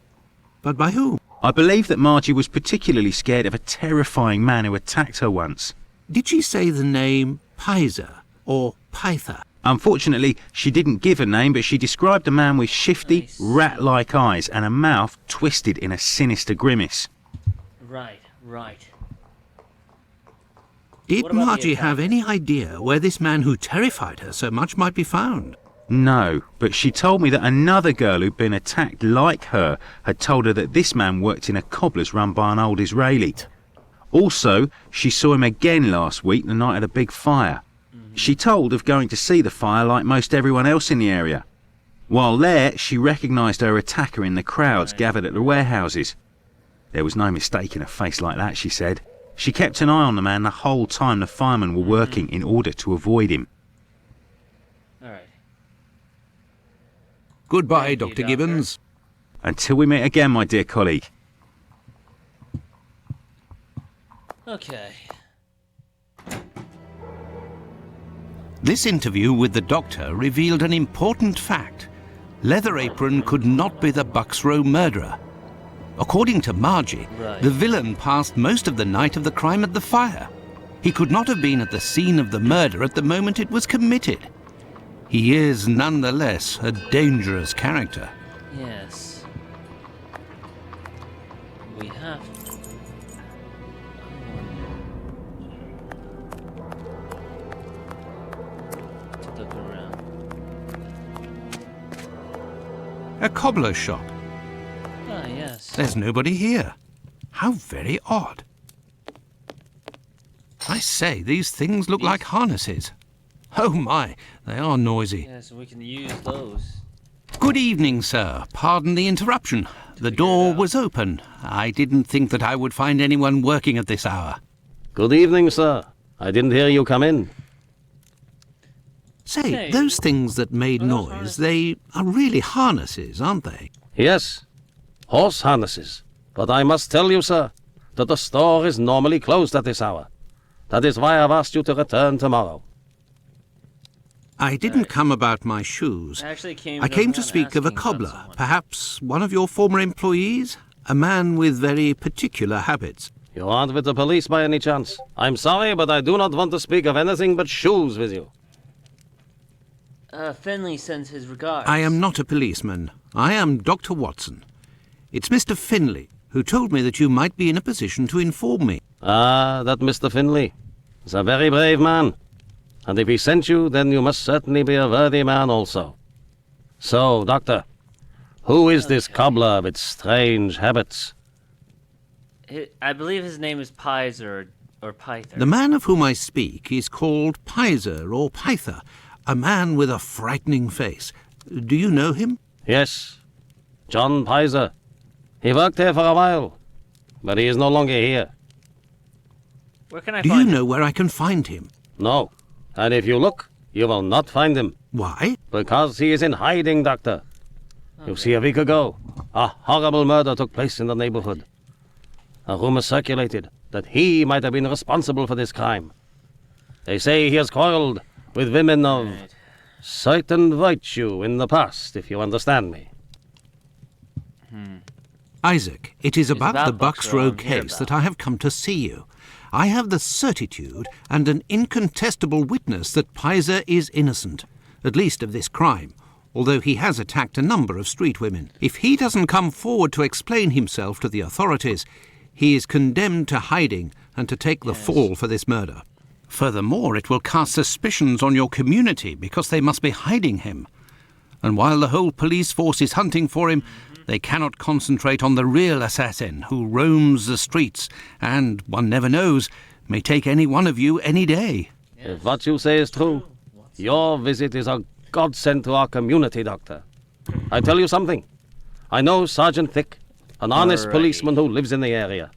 But by whom? I believe that Margie was particularly scared of a terrifying man who attacked her once. Did she say the name Pizer or Pyther? Unfortunately, she didn't give a name, but she described a man with shifty, Nice. rat-like eyes and a mouth twisted in a sinister grimace. Right, right. Did What about the Margie have attacker? any idea where this man who terrified her so much might be found? No, but she told me that another girl who'd been attacked like her had told her that this man worked in a cobbler's run by an old Israeli. Also, she saw him again last week, the night of the big fire. She told of going to see the fire like most everyone else in the area. While there, she recognised her attacker in the crowds gathered at the warehouses. There was no mistaking a face like that, she said. She kept an eye on the man the whole time the firemen were working in order to avoid him. Alright. Goodbye, Thank you, Dr. Doctor. Gibbons. Until we meet again, my dear colleague. Okay. This interview with the doctor revealed an important fact. Leather Apron could not be the Bucks Row murderer. According to Margie, Right. the villain passed most of the night of the crime at the fire. He could not have been at the scene of the murder at the moment it was committed. He is nonetheless a dangerous character. Yes. We have to look around. A cobbler's shop. Ah, yes. There's nobody here. How very odd. I say, these things look like harnesses. Oh my, they are noisy. Yes, we can use those. Good evening, sir. Pardon the interruption. The door was open. I didn't think that I would find anyone working at this hour. Good evening, sir. I didn't hear you come in. Say, Hey, those things that made are those noise, harnesses? they are really harnesses, aren't they? Yes, horse harnesses. But I must tell you, sir, that the store is normally closed at this hour. That is why I've asked you to return tomorrow. I didn't come about my shoes. Actually came. I came to speak of a cobbler, perhaps one of your former employees, a man with very particular habits. You aren't with the police by any chance? I'm sorry, but I do not want to speak of anything but shoes with you. Finley sends his regards. I am not a policeman. I am Dr. Watson. It's Mr. Finley who told me that you might be in a position to inform me. Ah, that Mr. Finley is a very brave man. And if he sent you, then you must certainly be a worthy man also. So, Doctor, who is this cobbler with strange habits? I believe his name is Pizer or Pyther. The man of whom I speak is called Pizer or Pyther, a man with a frightening face. Do you know him? Yes. John Pizer. He worked here for a while, but he is no longer here. Where can I Do find you him? know where I can find him? No. And if you look, you will not find him. Why? Because he is in hiding, Doctor. You see, a week ago, a horrible murder took place in the neighborhood. A rumor circulated that he might have been responsible for this crime. They say he has quarreled with women of Right. certain virtue in the past, if you understand me. Isaac, it is about about the Bucks Bucks Row Row I'm here case about. that I have come to see you. I have the certitude and an incontestable witness that Pizer is innocent, at least of this crime, although he has attacked a number of street women. If he doesn't come forward to explain himself to the authorities, he is condemned to hiding and to take the fall for this murder. Furthermore, it will cast suspicions on your community because they must be hiding him. And while the whole police force is hunting for him, they cannot concentrate on the real assassin who roams the streets and, one never knows, may take any one of you any day. If what you say is true, your visit is a godsend to our community, Doctor. I tell you something. I know Sergeant Thick, an honest Alrighty. policeman who lives in the area.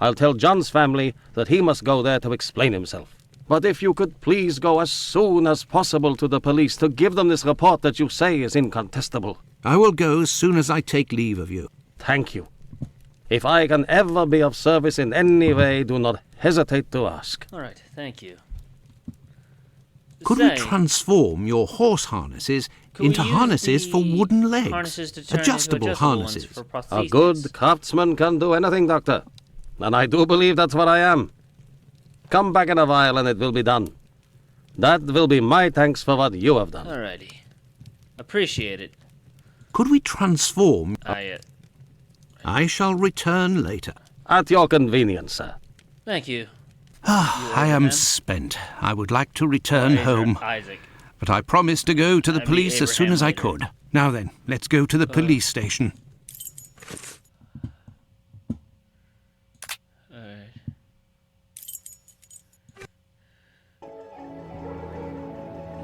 I'll tell John's family that he must go there to explain himself. But if you could please go as soon as possible to the police to give them this report that you say is incontestable. I will go as soon as I take leave of you. Thank you. If I can ever be of service in any way, do not hesitate to ask. All right, thank you. Could Say, we transform your horse harnesses could we into use harnesses for the wooden legs? harnesses to turn into Adjustable ones harnesses. for A prostheses? good craftsman can do anything, Doctor. And I do believe that's what I am. Come back in a while and it will be done. That will be my thanks for what you have done. Alrighty. Appreciate it. Could we transform? I shall return later. At your convenience, sir. Thank you. I am Abraham? spent. I would like to return Isaac- home, Isaac. but I promised to go to the I mean police as soon Abraham as I later. could. Now then, let's go to the police station. Alright.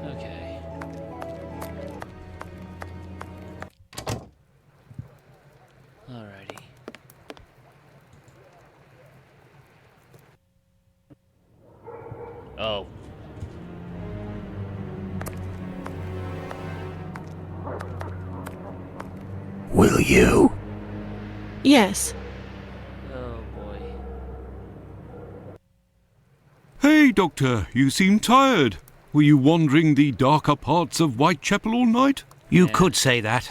Okay. Alrighty. Oh. Will you? Yes. Oh boy. Hey, Doctor, you seem tired. Were you wandering the darker parts of Whitechapel all night? You could say that.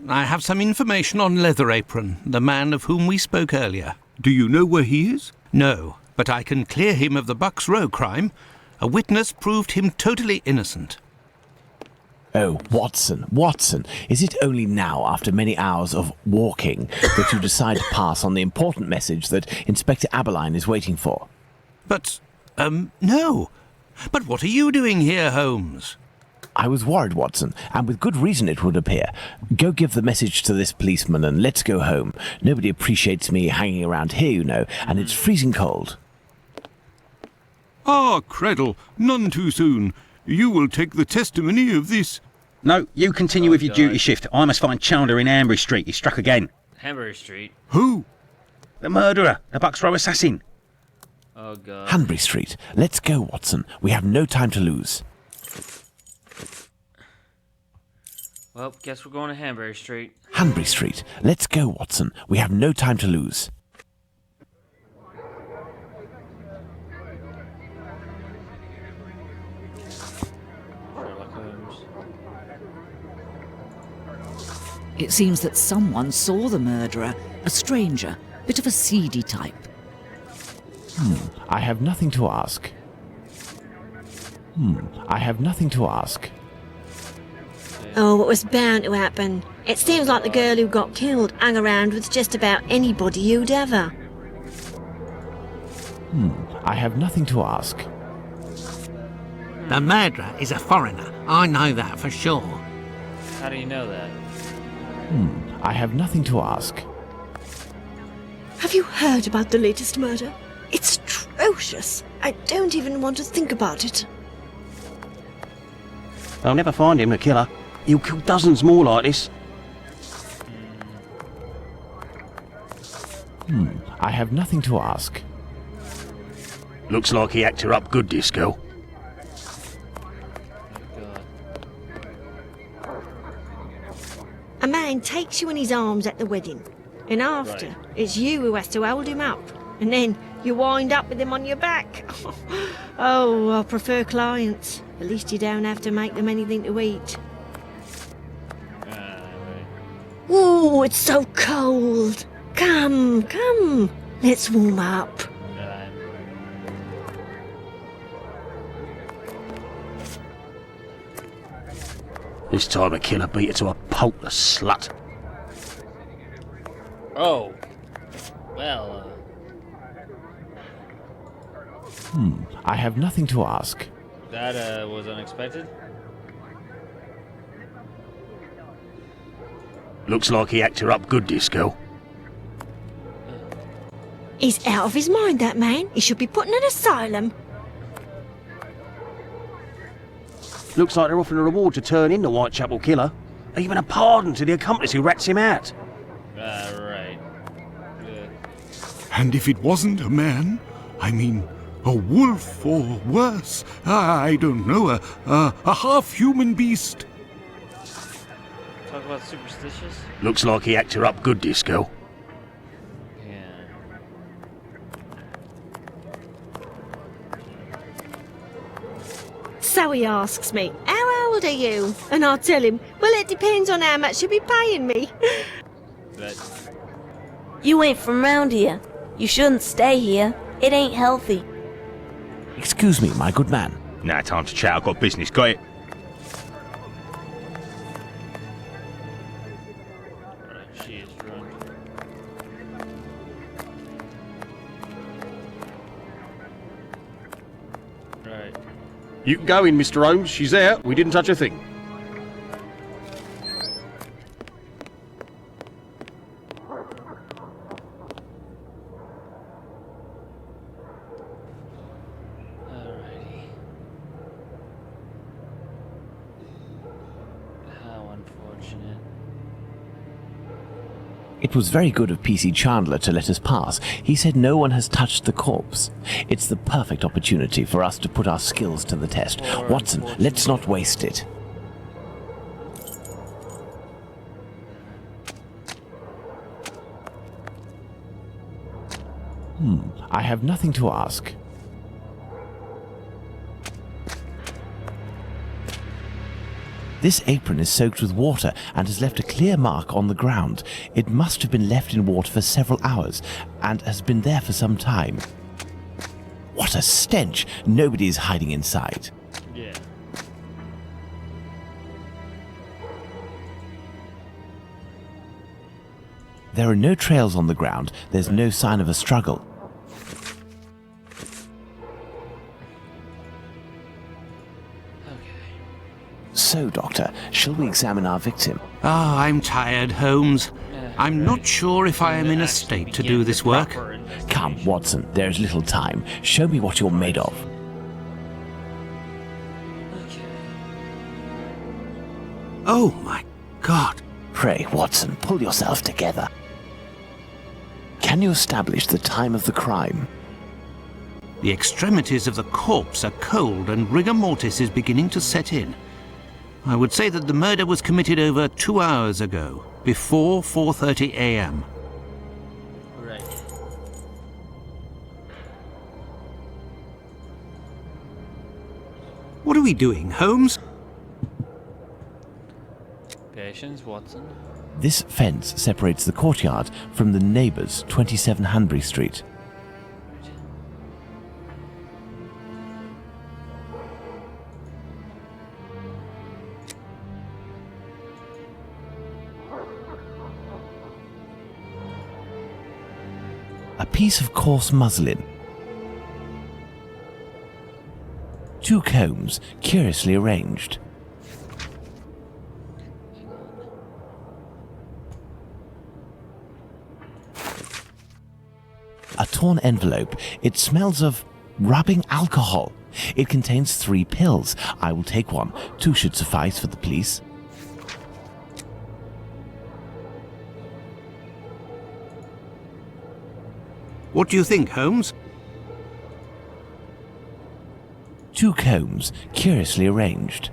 I have some information on Leather Apron, the man of whom we spoke earlier. Do you know where he is? No, but I can clear him of the Bucks Row crime. A witness proved him totally innocent. Oh, Watson, is it only now, after many hours of walking, that you decide to pass on the important message that Inspector Aberline is waiting for? But, no. But what are you doing here, Holmes? I was worried, Watson, and with good reason it would appear. Go give the message to this policeman and let's go home. Nobody appreciates me hanging around here, you know, and it's freezing cold. Ah, Creddle, none too soon. You will take the testimony of this. No, you continue with your God. duty shift. I must find Chandler in Ambury Street. He's struck again. Hamburger Street. Who? The murderer, the Bucks Row assassin. Oh god. Hanbury Street. Let's go, Watson. We have no time to lose. Well, guess we're going to Hamburger Street. Hanbury Street. Let's go, Watson. We have no time to lose. Sherlock Holmes. It seems that someone saw the murderer, a stranger, bit of a seedy type. I have nothing to ask. I have nothing to ask. Oh, what was bound to happen? It seems like the girl who got killed hung around with just about anybody you'd ever. I have nothing to ask. The murderer is a foreigner. I know that for sure. How do you know that? I have nothing to ask. Have you heard about the latest murder? It's atrocious. I don't even want to think about it. I'll never find him, the killer. He'll kill dozens more like this. I have nothing to ask. Looks like he acted her up good, this girl. A man takes you in his arms at the wedding, and after, Right. it's you who has to hold him up, and then you wind up with him on your back. Oh, I prefer clients. At least you don't have to make them anything to eat. Right. Oh, it's so cold. Come, come, let's warm up. Right. This time a killer beat her to a pulp, the slut. Oh. Well, I have nothing to ask. that was unexpected. Looks like he acted her up good, this girl. He's out of his mind, that man. He should be put in an asylum. Looks like they're offering a reward to turn in the Whitechapel killer. Even a pardon to the accomplice who rats him out. Right. Yeah. And if it wasn't a man, I mean, a wolf or worse, I don't know, a half-human beast. Talk about superstitious? Looks like he acted her up good, this girl. Yeah. So he asks me, how old are you? And I'll tell him, well, it depends on how much you'll be paying me. That. You ain't from round here. You shouldn't stay here. It ain't healthy. Excuse me, my good man. Now, time to chat. I've got business. Got it? Right, she is drunk. Right. You can go in, Mr. Holmes. She's there. We didn't touch a thing. Alrighty. How unfortunate. It was very good of PC Chandler to let us pass. He said no one has touched the corpse. It's the perfect opportunity for us to put our skills to the test. Watson, let's not waste it. I have nothing to ask. This apron is soaked with water and has left a clear mark on the ground. It must have been left in water for several hours and has been there for some time. What a stench! Nobody is hiding inside. Yeah. There are no trails on the ground. There's no sign of a struggle. So, Doctor, shall we examine our victim? Ah, I'm tired, Holmes. I'm not sure if I am in a state to do this work. Come, Watson, there's little time. Show me what you're made of. Oh, my God. Pray, Watson, pull yourself together. Can you establish the time of the crime? The extremities of the corpse are cold and rigor mortis is beginning to set in. I would say that the murder was committed over 2 hours ago, before 4:30 a.m. Right. What are we doing, Holmes? Patience, Watson. This fence separates the courtyard from the neighbours, 27 Hanbury Street. A piece of coarse muslin. 2 combs, curiously arranged. A torn envelope. It smells of rubbing alcohol. It contains 3 pills. I will take one. 2 should suffice for the police. What do you think, Holmes? 2 combs, curiously arranged.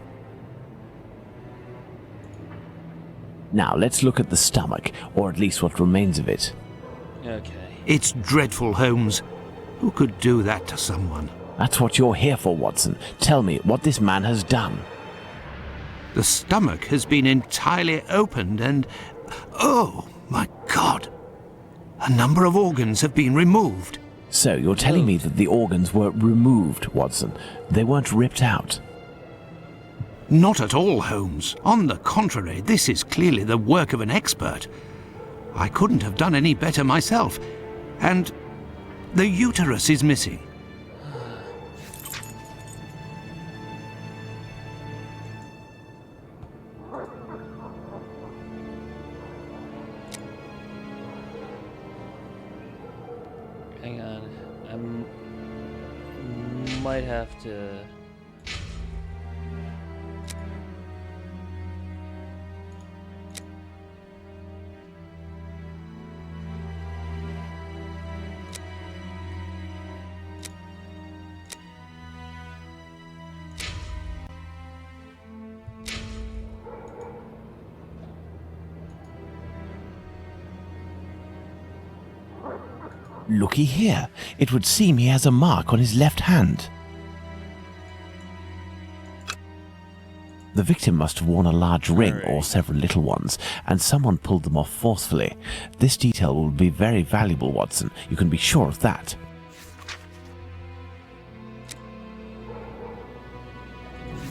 Now let's look at the stomach, or at least what remains of it. Okay. It's dreadful, Holmes. Who could do that to someone? That's what you're here for, Watson. Tell me what this man has done. The stomach has been entirely opened and... Oh, my God! A number of organs have been removed. So you're telling me that the organs were removed, Watson. They weren't ripped out. Not at all, Holmes. On the contrary, this is clearly the work of an expert. I couldn't have done any better myself. And the uterus is missing. Hang on. I might have to... Looky here. It would seem he has a mark on his left hand. The victim must have worn a large ring or several little ones, and someone pulled them off forcefully. This detail will be very valuable, Watson. You can be sure of that.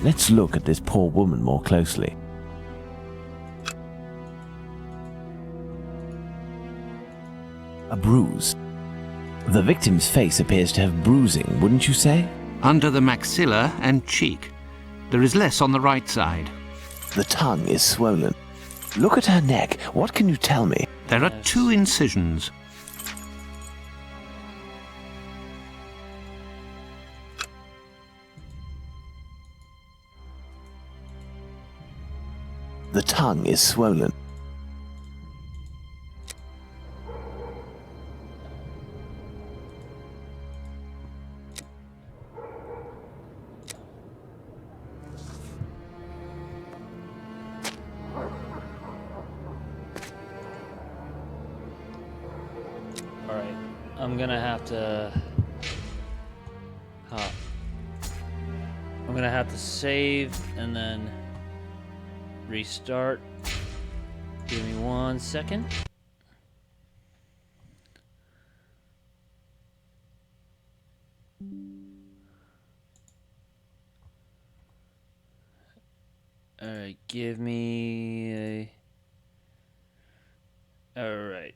Let's look at this poor woman more closely. A bruise. The victim's face appears to have bruising, wouldn't you say? Under the maxilla and cheek. There is less on the right side. The tongue is swollen. Look at her neck. What can you tell me? There are 2 incisions. The tongue is swollen. Alright. I'm gonna have to... I'm gonna have to save and then restart. Give me 1 second. Alright, give me a... Alright.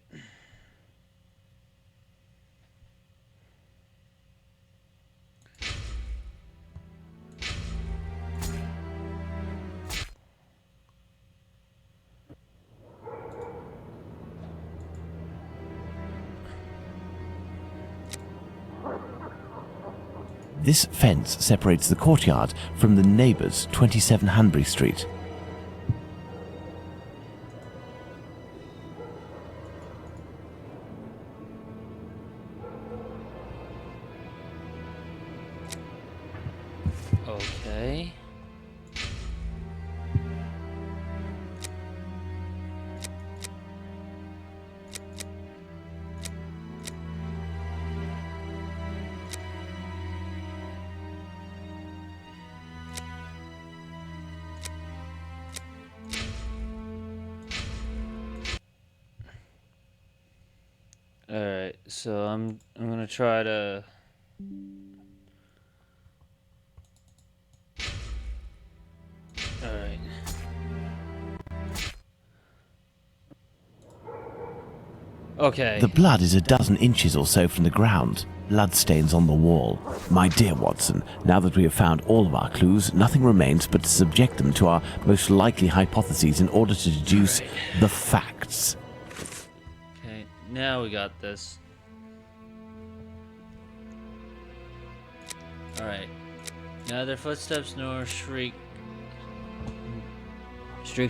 This fence separates the courtyard from the neighbour's 27 Hanbury Street. Okay. Alright, so I'm gonna try to... Alright. Okay. The blood is a dozen inches or so from the ground. Bloodstains on the wall. My dear Watson, now that we have found all of our clues, nothing remains but to subject them to our most likely hypotheses in order to deduce the facts. Okay, now we got this. Alright. Neither footsteps nor streaks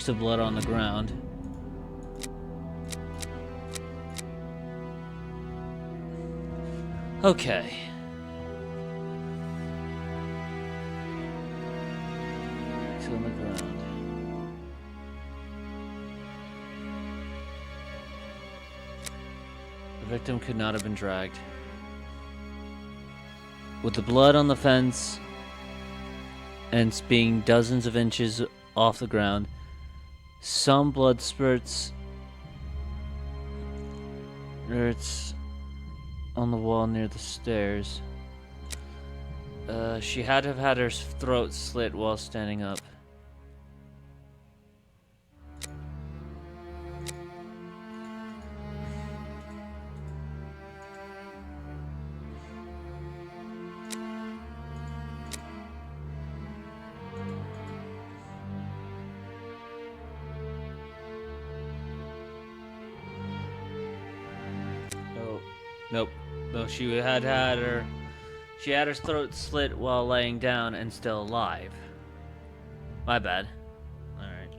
of blood on the ground. Okay. Two on the ground. The victim could not have been dragged. With the blood on the fence and being dozens of inches off the ground, some blood spurts on the wall near the stairs. She had to have had her throat slit while standing up. Nope. No, she had her throat slit while laying down and still alive. My bad. Alright.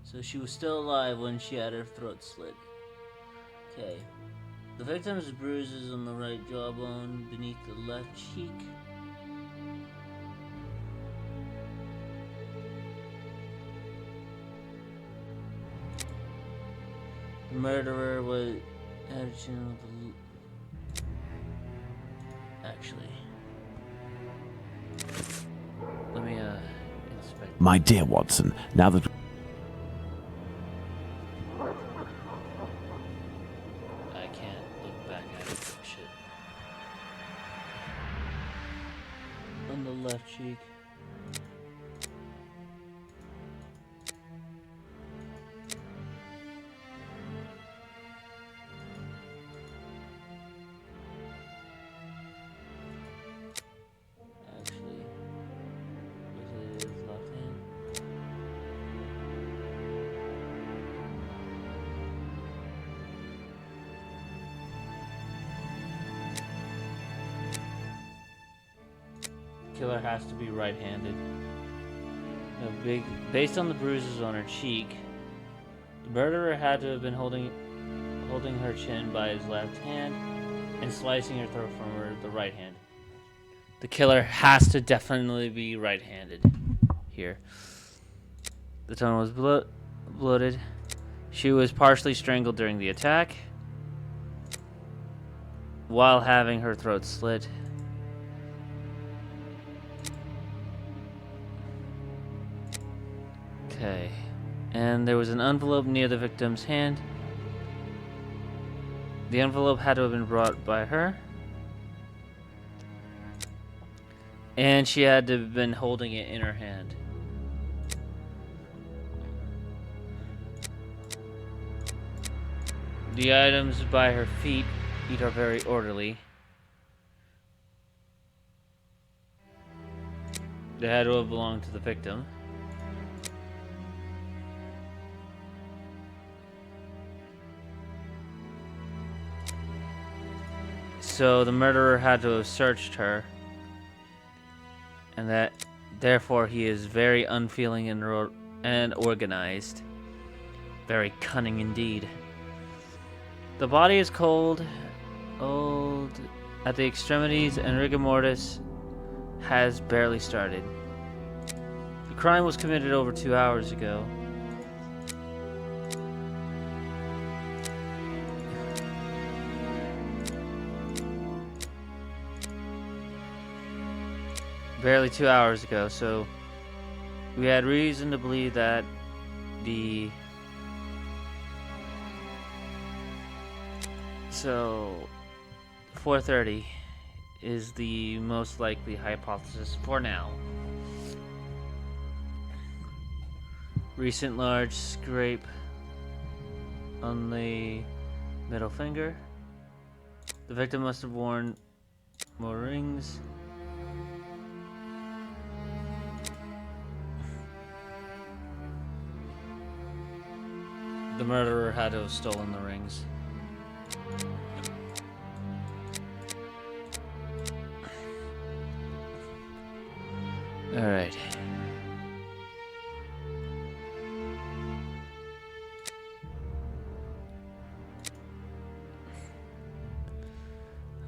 So she was still alive when she had her throat slit. Okay. The victim's bruises on the right jawbone beneath the left cheek. The murderer was actually. Let me inspect. My dear Watson, now that I can't look back at it. Shit. On the left cheek. Killer has to be right-handed. Based on the bruises on her cheek, the murderer had to have been holding her chin by his left hand and slicing her throat from the right hand. The killer has to definitely be right-handed here. The tongue was bloated. She was partially strangled during the attack while having her throat slit. Okay, and there was an envelope near the victim's hand. The envelope had to have been brought by her. And she had to have been holding it in her hand. The items by her feet are very orderly. They had to have belonged to the victim. So the murderer had to have searched her, and that therefore he is very unfeeling and organized. Very cunning indeed. The body is cold, old at the extremities, and rigor mortis has barely started. The crime was committed over 2 hours ago. Barely 2 hours ago, so we had reason to believe that the... So, 4:30 is the most likely hypothesis for now. Recent large scrape on the middle finger. The victim must have worn more rings. The murderer had to have stolen the rings. Alright.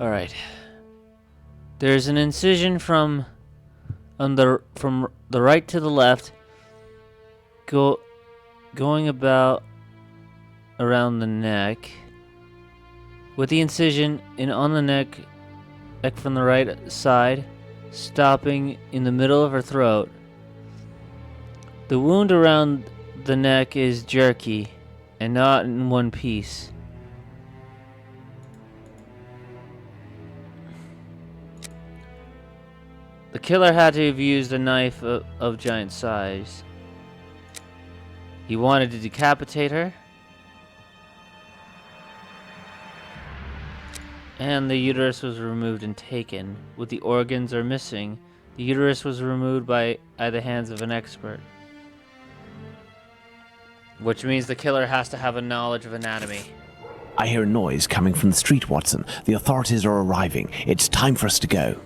Alright. There's an incision from the right to the left, going about around the neck, with the incision on the neck from the right side, stopping in the middle of her throat. The wound around the neck is jerky and not in one piece. The killer had to have used a knife of giant size. He wanted to decapitate her. And the uterus was removed and taken. With the organs are missing, the uterus was removed by the hands of an expert. Which means the killer has to have a knowledge of anatomy. I hear a noise coming from the street, Watson. The authorities are arriving. It's time for us to go.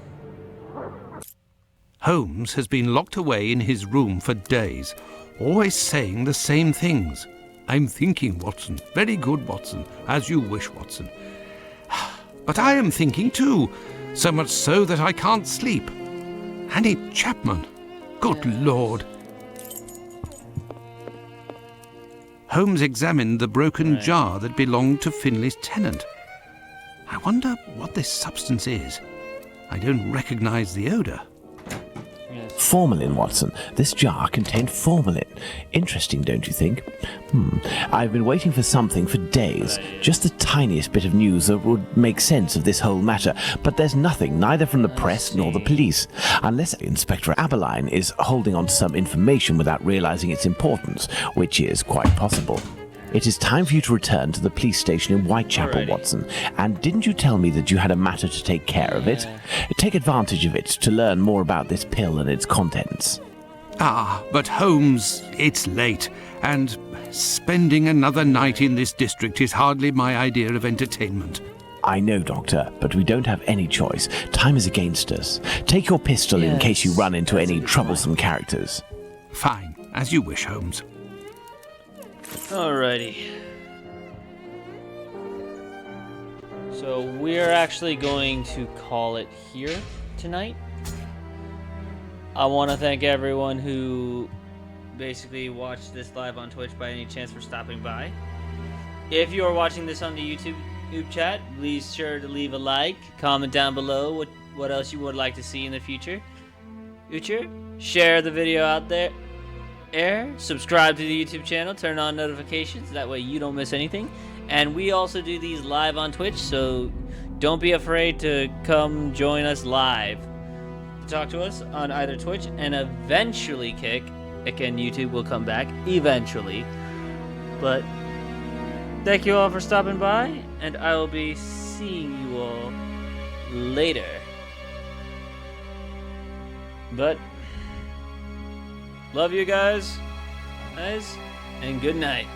Holmes has been locked away in his room for days, always saying the same things. I'm thinking, Watson. Very good, Watson. As you wish, Watson. But I am thinking too, so much so that I can't sleep. And it's Chapman. Good Lord. Holmes examined the broken jar that belonged to Finley's tenant. I wonder what this substance is. I don't recognize the odour. Formalin, Watson. This jar contained formalin. Interesting, don't you think? I've been waiting for something for days. Just the tiniest bit of news that would make sense of this whole matter. But there's nothing, neither from the press nor the police. Unless Inspector Aberline is holding on to some information without realizing its importance, which is quite possible. It is time for you to return to the police station in Whitechapel, Watson. And didn't you tell me that you had a matter to take care of it? Take advantage of it to learn more about this pill and its contents. But Holmes, it's late, and spending another night in this district is hardly my idea of entertainment. I know, Doctor, but we don't have any choice. Time is against us. Take your pistol in case you run into any troublesome characters. Fine, as you wish, Holmes. Alrighty. So we're actually going to call it here tonight. I want to thank everyone who basically watched this live on Twitch by any chance for stopping by. If you are watching this on the YouTube chat, please sure to leave a like, comment down below what else you would like to see in the future. Share the video out there. Subscribe to the YouTube channel, turn on notifications, that way you don't miss anything. And we also do these live on Twitch, so don't be afraid to come join us live. Talk to us on either Twitch and eventually Kick. Again, YouTube will come back eventually. But thank you all for stopping by, and I will be seeing you all later. But love you guys, and good night.